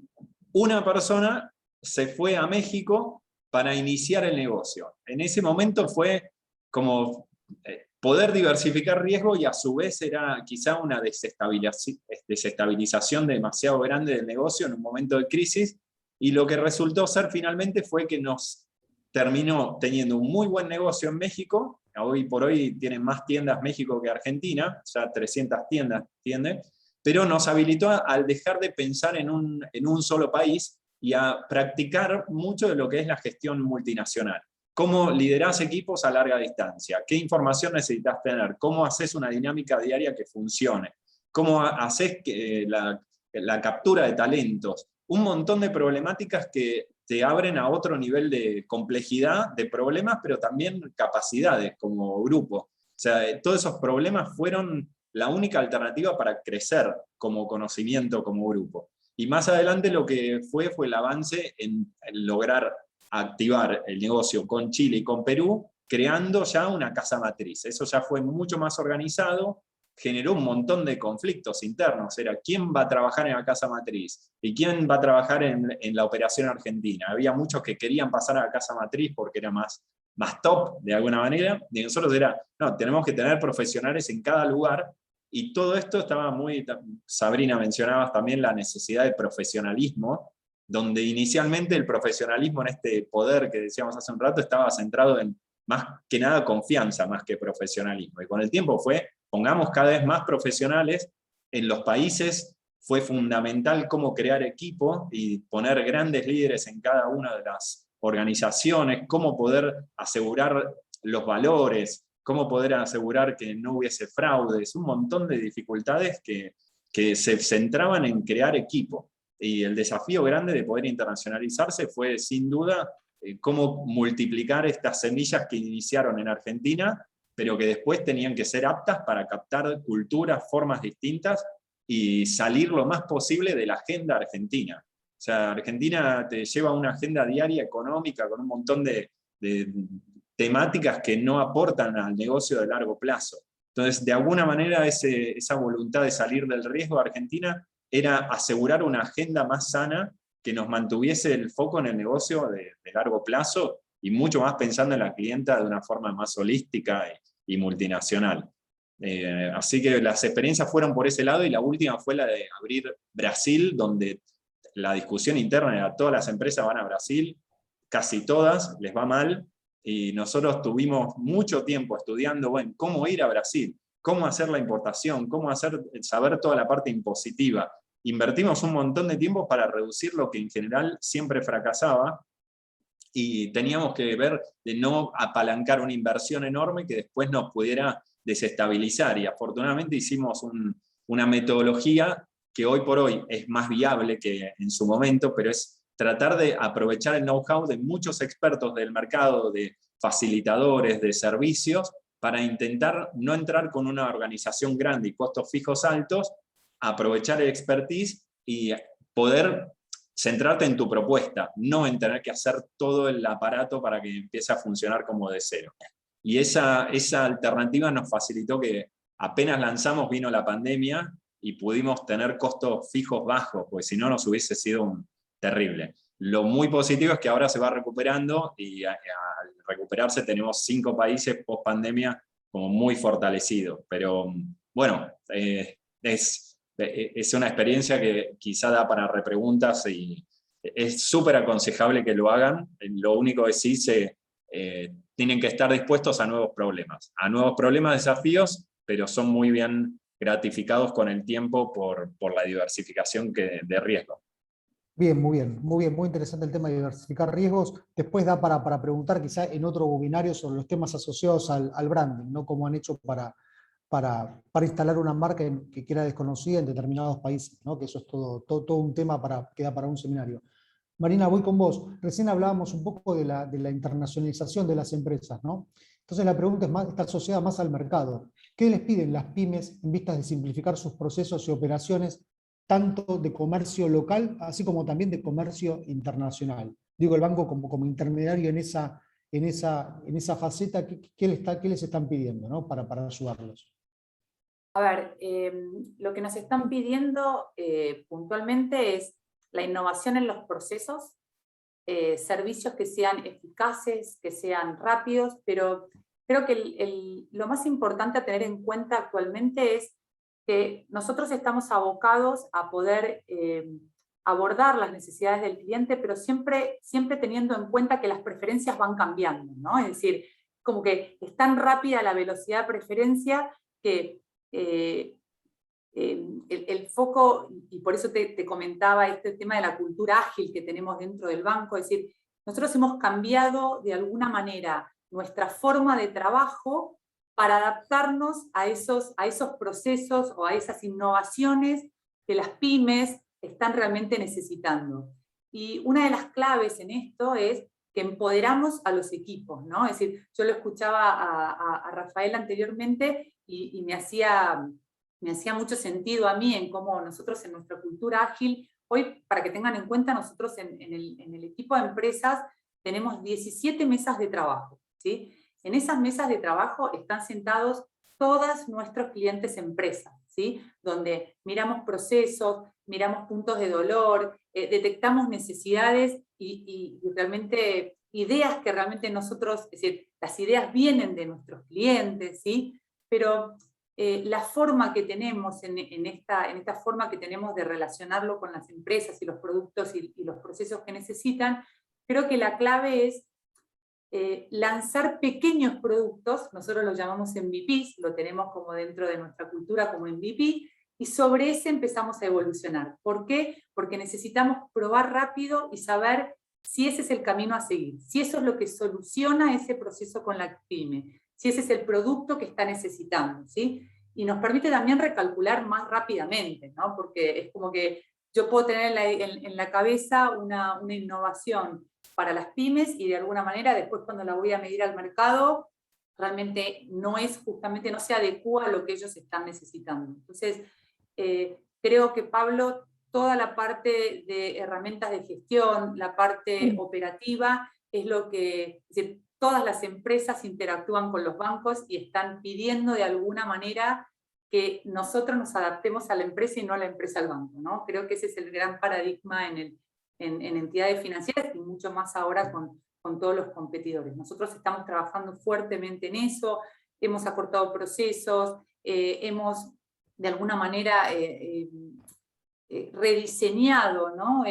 una persona se fue a México para iniciar el negocio. En ese momento fue como poder diversificar riesgo y a su vez era quizá una desestabilización demasiado grande del negocio en un momento de crisis, y lo que resultó ser finalmente fue que nos terminó teniendo un muy buen negocio en México. Hoy por hoy tienen más tiendas México que Argentina, ya 300 tiendas tiene, pero nos habilitó al dejar de pensar en un solo país y a practicar mucho de lo que es la gestión multinacional. ¿Cómo liderás equipos a larga distancia? ¿Qué información necesitas tener? ¿Cómo haces una dinámica diaria que funcione? ¿Cómo haces la captura de talentos? Un montón de problemáticas que te abren a otro nivel de complejidad de problemas, pero también capacidades como grupo. O sea, todos esos problemas fueron la única alternativa para crecer como conocimiento, como grupo. Y más adelante lo que fue el avance en lograr activar el negocio con Chile y con Perú, creando ya una casa matriz. Eso ya fue mucho más organizado, generó un montón de conflictos internos. Era quién va a trabajar en la casa matriz y quién va a trabajar en la operación argentina. Había muchos que querían pasar a la casa matriz porque era más top de alguna manera, y nosotros no, tenemos que tener profesionales en cada lugar. Y todo esto estaba Sabrina, mencionabas también la necesidad de profesionalismo, donde inicialmente el profesionalismo en este poder que decíamos hace un rato estaba centrado en más que nada confianza, más que profesionalismo. Y con el tiempo pongamos cada vez más profesionales. En los países fue fundamental cómo crear equipo y poner grandes líderes en cada una de las organizaciones, cómo poder asegurar los valores, cómo poder asegurar que no hubiese fraudes, un montón de dificultades que que se centraban en crear equipo. Y el desafío grande de poder internacionalizarse fue, sin duda, cómo multiplicar estas semillas que iniciaron en Argentina, pero que después tenían que ser aptas para captar culturas, formas distintas y salir lo más posible de la agenda argentina. O sea, Argentina te lleva una agenda diaria económica con un montón de temáticas que no aportan al negocio de largo plazo. Entonces, de alguna manera, esa voluntad de salir del riesgo de Argentina era asegurar una agenda más sana que nos mantuviese el foco en el negocio de largo plazo y mucho más pensando en la clienta de una forma más holística y multinacional. Así que las experiencias fueron por ese lado, y la última fue la de abrir Brasil, donde la discusión interna era: todas las empresas van a Brasil, casi todas, les va mal, y nosotros tuvimos mucho tiempo estudiando, bueno, cómo ir a Brasil, cómo hacer la importación, cómo saber toda la parte impositiva. Invertimos un montón de tiempo para reducir lo que en general siempre fracasaba, y teníamos que ver de no apalancar una inversión enorme que después nos pudiera desestabilizar, y afortunadamente hicimos una metodología que hoy por hoy es más viable que en su momento, pero es tratar de aprovechar el know-how de muchos expertos del mercado, de facilitadores, de servicios, para intentar no entrar con una organización grande y costos fijos altos, aprovechar el expertise y poder centrarte en tu propuesta, no en tener que hacer todo el aparato para que empiece a funcionar como de cero. Y esa alternativa nos facilitó que apenas lanzamos vino la pandemia y pudimos tener costos fijos bajos, pues si no nos hubiese sido terrible. Lo muy positivo es que ahora se va recuperando, y al recuperarse tenemos 5 países post pandemia como muy fortalecidos. Pero bueno, es una experiencia que quizá da para repreguntas, y es súper aconsejable que lo hagan. Lo único que sí tienen que estar dispuestos a nuevos problemas, desafíos, pero son muy bien gratificados con el tiempo por la diversificación de riesgo. Bien, muy interesante el tema de diversificar riesgos. Después da para preguntar quizá en otro webinario sobre los temas asociados al branding, ¿no? Cómo han hecho para instalar una marca que era desconocida en determinados países, ¿no? Que eso es todo un tema que da para un seminario. Marina, voy con vos. Recién hablábamos un poco de la internacionalización de las empresas, ¿no? Entonces la pregunta está asociada más al mercado. ¿Qué les piden las pymes en vistas de simplificar sus procesos y operaciones, tanto de comercio local, así como también de comercio internacional? Digo, el banco como intermediario en esa faceta, ¿qué les están pidiendo, ¿no? para ayudarlos? A ver, lo que nos están pidiendo puntualmente es la innovación en los procesos, servicios que sean eficaces, que sean rápidos, pero creo que lo más importante a tener en cuenta actualmente es que nosotros estamos abocados a poder abordar las necesidades del cliente, pero siempre teniendo en cuenta que las preferencias van cambiando, ¿no? Es decir, como que es tan rápida la velocidad de preferencia que el foco, y por eso te comentaba este tema de la cultura ágil que tenemos dentro del banco, es decir, nosotros hemos cambiado de alguna manera nuestra forma de trabajo para adaptarnos a esos procesos o a esas innovaciones que las pymes están realmente necesitando. Y una de las claves en esto es que empoderamos a los equipos, ¿no? Es decir, yo lo escuchaba a Rafael anteriormente y me hacía mucho sentido a mí en cómo nosotros en nuestra cultura ágil, hoy, para que tengan en cuenta, nosotros en el equipo de empresas tenemos 17 mesas de trabajo, ¿sí? En esas mesas de trabajo están sentados todos nuestros clientes empresas, ¿sí? Donde miramos procesos, miramos puntos de dolor, detectamos necesidades y realmente ideas que realmente nosotros, es decir, las ideas vienen de nuestros clientes, ¿sí? Pero la forma que tenemos en esta forma que tenemos de relacionarlo con las empresas y los productos y los procesos que necesitan, creo que la clave es lanzar pequeños productos, nosotros los llamamos MVPs, lo tenemos como dentro de nuestra cultura como MVP, y sobre ese empezamos a evolucionar. ¿Por qué? Porque necesitamos probar rápido y saber si ese es el camino a seguir, si eso es lo que soluciona ese proceso con la pyme, si ese es el producto que está necesitando, ¿sí? y nos permite también recalcular más rápidamente, ¿no? Porque es como que yo puedo tener en la cabeza una innovación para las pymes y de alguna manera después cuando la voy a medir al mercado, realmente no se adecua a lo que ellos están necesitando. Entonces, creo que Pablo, toda la parte de herramientas de gestión, la parte operativa, es lo que, es decir, todas las empresas interactúan con los bancos y están pidiendo de alguna manera que nosotros nos adaptemos a la empresa y no a la empresa al banco, ¿no? Creo que ese es el gran paradigma en entidades financieras y mucho más ahora con todos los competidores. Nosotros estamos trabajando fuertemente en eso, hemos acortado procesos, hemos de alguna manera rediseñado, ¿no?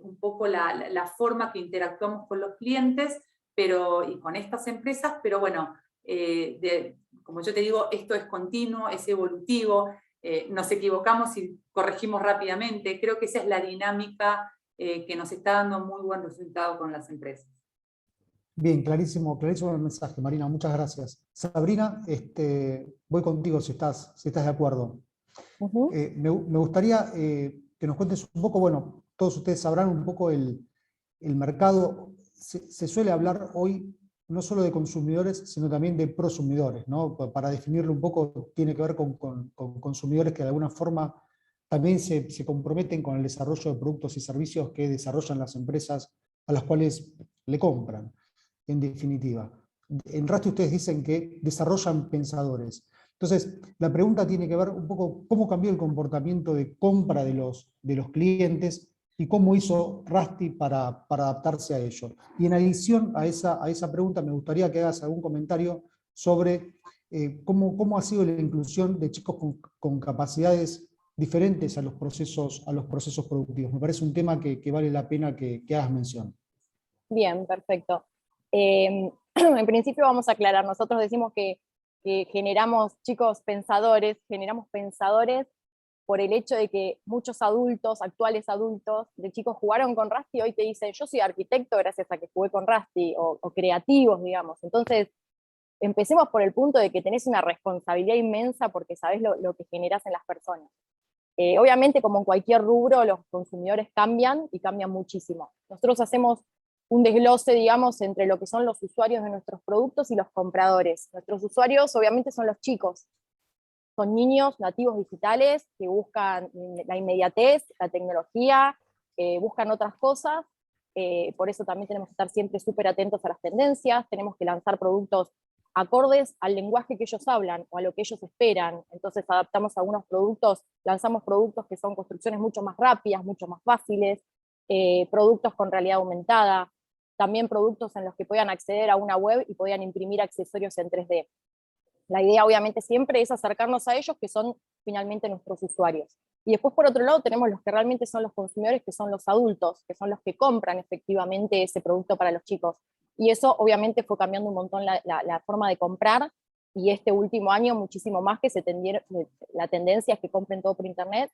Un poco la forma que interactuamos con los clientes y con estas empresas, pero bueno, como yo te digo, esto es continuo, es evolutivo, nos equivocamos y corregimos rápidamente. Creo que esa es la dinámica que nos está dando muy buen resultado con las empresas. Bien, clarísimo, clarísimo el mensaje, Marina, muchas gracias. Sabrina, voy contigo si estás de acuerdo. Me gustaría que nos cuentes un poco, bueno, todos ustedes sabrán un poco el mercado. Se suele hablar hoy no solo de consumidores, sino también de prosumidores, ¿no? Para definirlo un poco, tiene que ver con consumidores que de alguna forma también se comprometen con el desarrollo de productos y servicios que desarrollan las empresas a las cuales le compran, en definitiva. En Rasti ustedes dicen que desarrollan pensadores. Entonces, la pregunta tiene que ver un poco cómo cambió el comportamiento de compra de los clientes y cómo hizo Rasti para adaptarse a ello. Y en adición a esa pregunta, me gustaría que hagas algún comentario sobre cómo ha sido la inclusión de chicos con capacidades diferentes a los procesos productivos. Me parece un tema que vale la pena que hagas mención. Bien, perfecto. En principio vamos a aclarar, nosotros decimos que generamos chicos pensadores, por el hecho de que muchos adultos, actuales adultos, de chicos jugaron con Rasti y hoy te dicen, yo soy arquitecto gracias a que jugué con Rasti, o creativos, digamos. Entonces, empecemos por el punto de que tenés una responsabilidad inmensa porque sabés lo que generás en las personas. Obviamente, como en cualquier rubro, los consumidores cambian y cambian muchísimo. Nosotros hacemos un desglose, digamos, entre lo que son los usuarios de nuestros productos y los compradores. Nuestros usuarios, obviamente, son los chicos. Son niños nativos digitales que buscan la inmediatez, la tecnología, buscan otras cosas. Por eso también tenemos que estar siempre súper atentos a las tendencias. Tenemos que lanzar productos acordes al lenguaje que ellos hablan o a lo que ellos esperan. Entonces adaptamos algunos productos, lanzamos productos que son construcciones mucho más rápidas, mucho más fáciles, productos con realidad aumentada, también productos en los que puedan acceder a una web y puedan imprimir accesorios en 3D. La idea obviamente siempre es acercarnos a ellos, que son finalmente nuestros usuarios. Y después por otro lado tenemos los que realmente son los consumidores, que son los adultos, que son los que compran efectivamente ese producto para los chicos. Y eso obviamente fue cambiando un montón la forma de comprar, y este último año muchísimo más, que la tendencia es que compren todo por internet.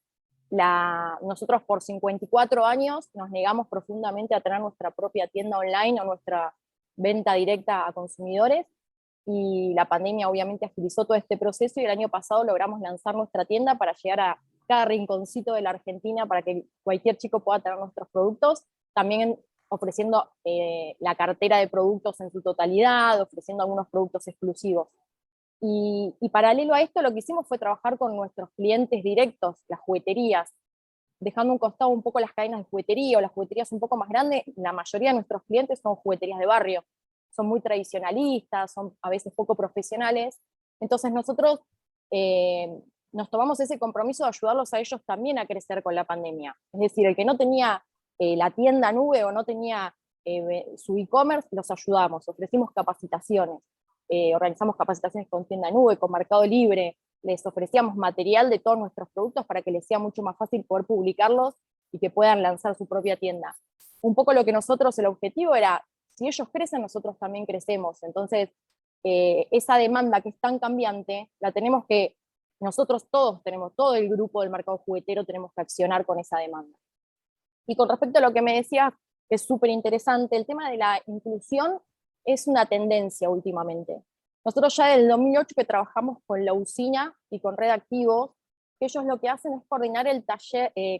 Nosotros por 54 años nos negamos profundamente a tener nuestra propia tienda online o nuestra venta directa a consumidores, y la pandemia obviamente agilizó todo este proceso, y el año pasado logramos lanzar nuestra tienda para llegar a cada rinconcito de la Argentina para que cualquier chico pueda tener nuestros productos, también ofreciendo la cartera de productos en su totalidad, ofreciendo algunos productos exclusivos. Y paralelo a esto, lo que hicimos fue trabajar con nuestros clientes directos, las jugueterías, dejando un costado un poco las cadenas de juguetería o las jugueterías un poco más grandes. La mayoría de nuestros clientes son jugueterías de barrio, son muy tradicionalistas, son a veces poco profesionales. Entonces nosotros nos tomamos ese compromiso de ayudarlos a ellos también a crecer con la pandemia. Es decir, el que no tenía la tienda nube o no tenía su e-commerce, los ayudamos, ofrecimos capacitaciones, organizamos capacitaciones con tienda nube, con Mercado Libre, les ofrecíamos material de todos nuestros productos para que les sea mucho más fácil poder publicarlos y que puedan lanzar su propia tienda. Un poco lo que nosotros, el objetivo era, si ellos crecen, nosotros también crecemos. Entonces, esa demanda que es tan cambiante, la tenemos que, nosotros todos tenemos, todo el grupo del mercado juguetero tenemos que accionar con esa demanda. Y con respecto a lo que me decías, que es súper interesante, el tema de la inclusión es una tendencia últimamente. Nosotros ya desde el 2008 que trabajamos con la usina y con Red Activos, que ellos lo que hacen es coordinar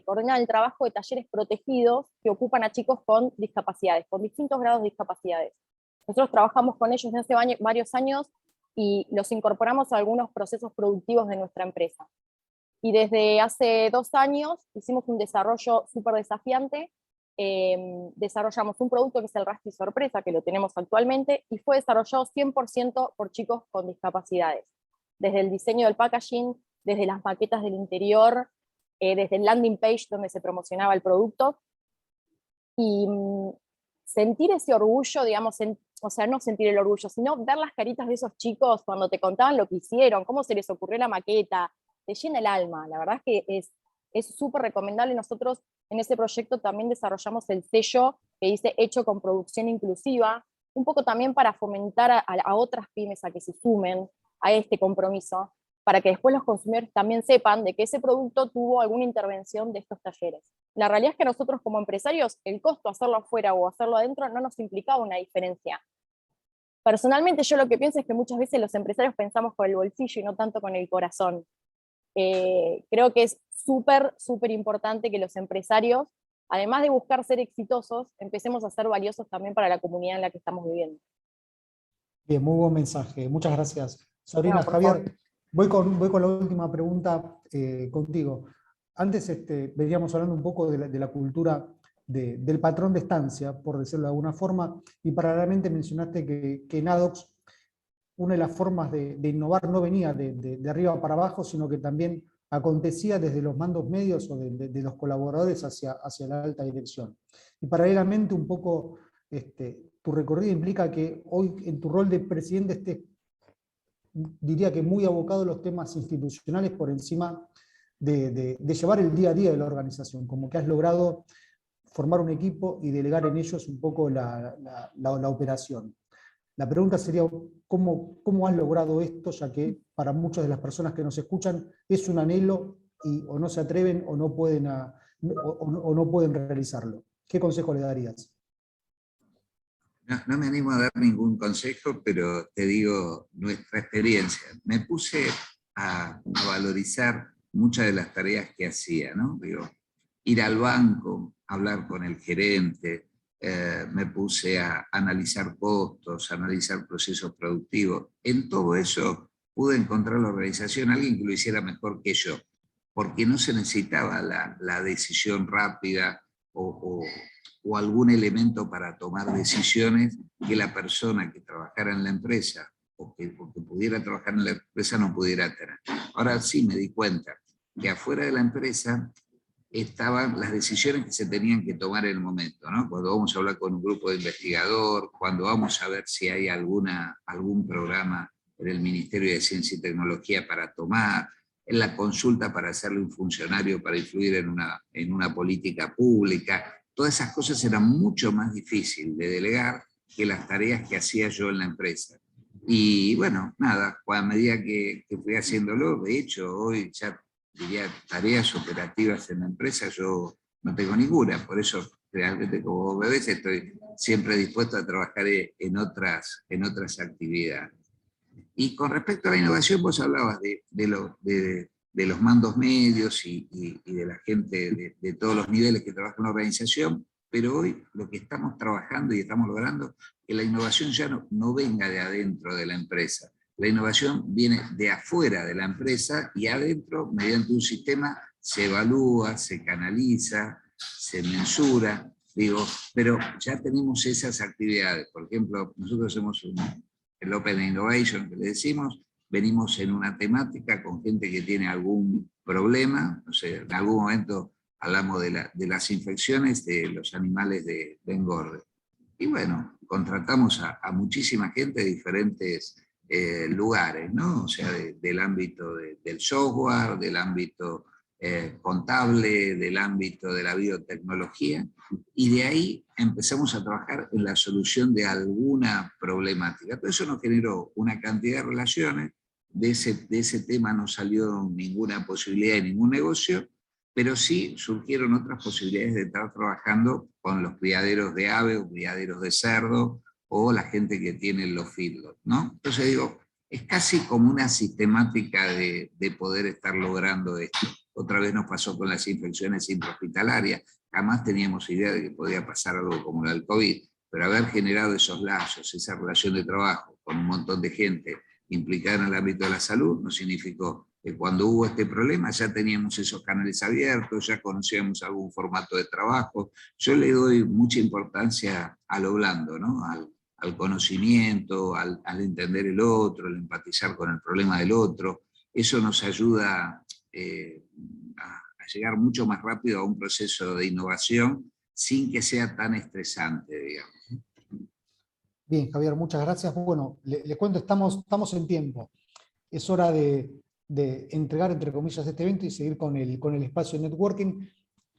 coordinar el trabajo de talleres protegidos que ocupan a chicos con discapacidades, con distintos grados de discapacidades. Nosotros trabajamos con ellos desde hace varios años y los incorporamos a algunos procesos productivos de nuestra empresa. Y desde hace 2 años hicimos un desarrollo súper desafiante. Desarrollamos un producto que es el Raspi Sorpresa, que lo tenemos actualmente, y fue desarrollado 100% por chicos con discapacidades. Desde el diseño del packaging, desde las maquetas del interior, desde el landing page donde se promocionaba el producto. Y sentir ese orgullo, digamos, o sea, no sentir el orgullo, sino ver las caritas de esos chicos cuando te contaban lo que hicieron, cómo se les ocurrió la maqueta, te llena el alma. La verdad es que es súper recomendable. Nosotros en ese proyecto también desarrollamos el sello que dice hecho con producción inclusiva, un poco también para fomentar a otras pymes a que se sumen a este compromiso, para que después los consumidores también sepan de que ese producto tuvo alguna intervención de estos talleres. La realidad es que nosotros como empresarios, el costo de hacerlo afuera o hacerlo adentro no nos implicaba una diferencia. Personalmente yo lo que pienso es que muchas veces los empresarios pensamos con el bolsillo y no tanto con el corazón. Creo que es súper, súper importante que los empresarios, además de buscar ser exitosos, empecemos a ser valiosos también para la comunidad en la que estamos viviendo. Bien, muy buen mensaje. Muchas gracias. Sabrina, No, por Javier, voy con la última pregunta contigo. Antes veníamos hablando un poco de la cultura del patrón de estancia, por decirlo de alguna forma, y paralelamente mencionaste que en Adox una de las formas de innovar no venía de arriba para abajo, sino que también acontecía desde los mandos medios o de los colaboradores hacia la alta dirección. Y paralelamente un poco tu recorrido implica que hoy en tu rol de presidente estés, diría que muy abocado a los temas institucionales por encima de llevar el día a día de la organización, como que has logrado formar un equipo y delegar en ellos un poco la operación. La pregunta sería, ¿cómo has logrado esto? Ya que para muchas de las personas que nos escuchan es un anhelo y o no se atreven o no pueden realizarlo. ¿Qué consejo le darías? No me animo a dar ningún consejo, pero te digo nuestra experiencia. Me puse a valorizar muchas de las tareas que hacía, ¿no? Digo, ir al banco, hablar con el gerente, me puse a analizar costos, analizar procesos productivos. En todo eso pude encontrar la organización, alguien que lo hiciera mejor que yo, porque no se necesitaba la decisión rápida o algún elemento para tomar decisiones que la persona que trabajara en la empresa o que pudiera trabajar en la empresa no pudiera tener. Ahora sí me di cuenta que afuera de la empresa estaban las decisiones que se tenían que tomar en el momento, ¿no? Cuando vamos a hablar con un grupo de investigador, cuando vamos a ver si hay algún programa en el Ministerio de Ciencia y Tecnología para tomar, en la consulta para hacerle un funcionario para influir en una política pública. Todas esas cosas eran mucho más difíciles de delegar que las tareas que hacía yo en la empresa. Y bueno, nada, a medida que fui haciéndolo, de hecho, hoy ya diría tareas operativas en la empresa, yo no tengo ninguna, por eso realmente como bebés estoy siempre dispuesto a trabajar en otras actividades. Y con respecto a la innovación, vos hablabas de los mandos medios y de la gente de todos los niveles que trabaja en la organización, pero hoy lo que estamos trabajando y estamos logrando es que la innovación ya no venga de adentro de la empresa. La innovación viene de afuera de la empresa y adentro, mediante un sistema, se evalúa, se canaliza, se mensura, pero ya tenemos esas actividades. Por ejemplo, nosotros hacemos el Open Innovation, que le decimos, venimos en una temática con gente que tiene algún problema, no sé, en algún momento hablamos de las infecciones de los animales de engorde. Y bueno, contratamos a muchísima gente de diferentes lugares, ¿no? O sea, del ámbito del software, del ámbito contable, del ámbito de la biotecnología, y de ahí empezamos a trabajar en la solución de alguna problemática. Todo eso nos generó una cantidad de relaciones, de ese tema no salió ninguna posibilidad de ningún negocio, pero sí surgieron otras posibilidades de estar trabajando con los criaderos de ave o criaderos de cerdo, o la gente que tiene los feedlots, ¿no? Entonces digo, es casi como una sistemática de poder estar logrando esto. Otra vez nos pasó con las infecciones intrahospitalarias, jamás teníamos idea de que podía pasar algo como el COVID, pero haber generado esos lazos, esa relación de trabajo con un montón de gente implicada en el ámbito de la salud, nos significó que cuando hubo este problema ya teníamos esos canales abiertos, ya conocíamos algún formato de trabajo. Yo le doy mucha importancia a lo blando, ¿no? Al conocimiento, al entender el otro, al empatizar con el problema del otro. Eso nos ayuda a llegar mucho más rápido a un proceso de innovación sin que sea tan estresante, digamos. Bien, Javier, muchas gracias. Bueno, les cuento, estamos en tiempo. Es hora de entregar, entre comillas, este evento y seguir con el espacio de networking,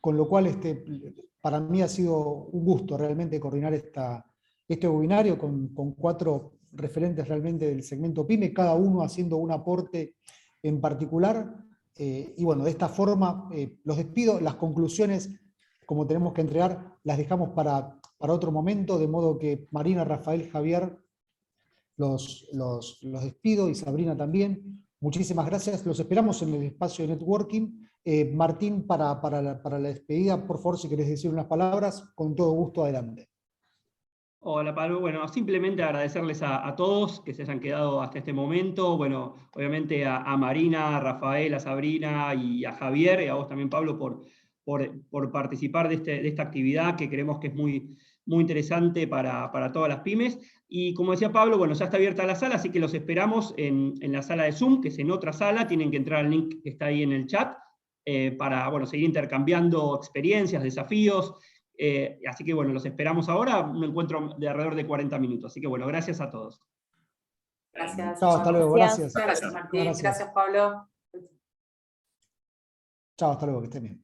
con lo cual para mí ha sido un gusto realmente coordinar este webinario con 4 referentes realmente del segmento PYME, cada uno haciendo un aporte en particular. Y bueno, de esta forma los despido, las conclusiones, como tenemos que entregar, las dejamos para otro momento, de modo que Marina, Rafael, Javier, los despido, y Sabrina también. Muchísimas gracias, los esperamos en el espacio de networking. Martín, para la despedida, por favor, si querés decir unas palabras, con todo gusto, adelante. Hola Pablo, bueno, simplemente agradecerles a todos que se hayan quedado hasta este momento, bueno, obviamente a Marina, a Rafael, a Sabrina y a Javier, y a vos también Pablo por participar de esta actividad que creemos que es muy, muy interesante para todas las pymes. Y como decía Pablo, bueno, ya está abierta la sala, así que los esperamos en la sala de Zoom, que es en otra sala, tienen que entrar al link que está ahí en el chat, para bueno, seguir intercambiando experiencias, desafíos. Así que bueno, los esperamos ahora, un encuentro de alrededor de 40 minutos. Así que bueno, gracias a todos. Gracias. Chao, hasta luego, gracias. Gracias, Martín. Gracias. Gracias, Pablo. Chao, hasta luego, que estén bien.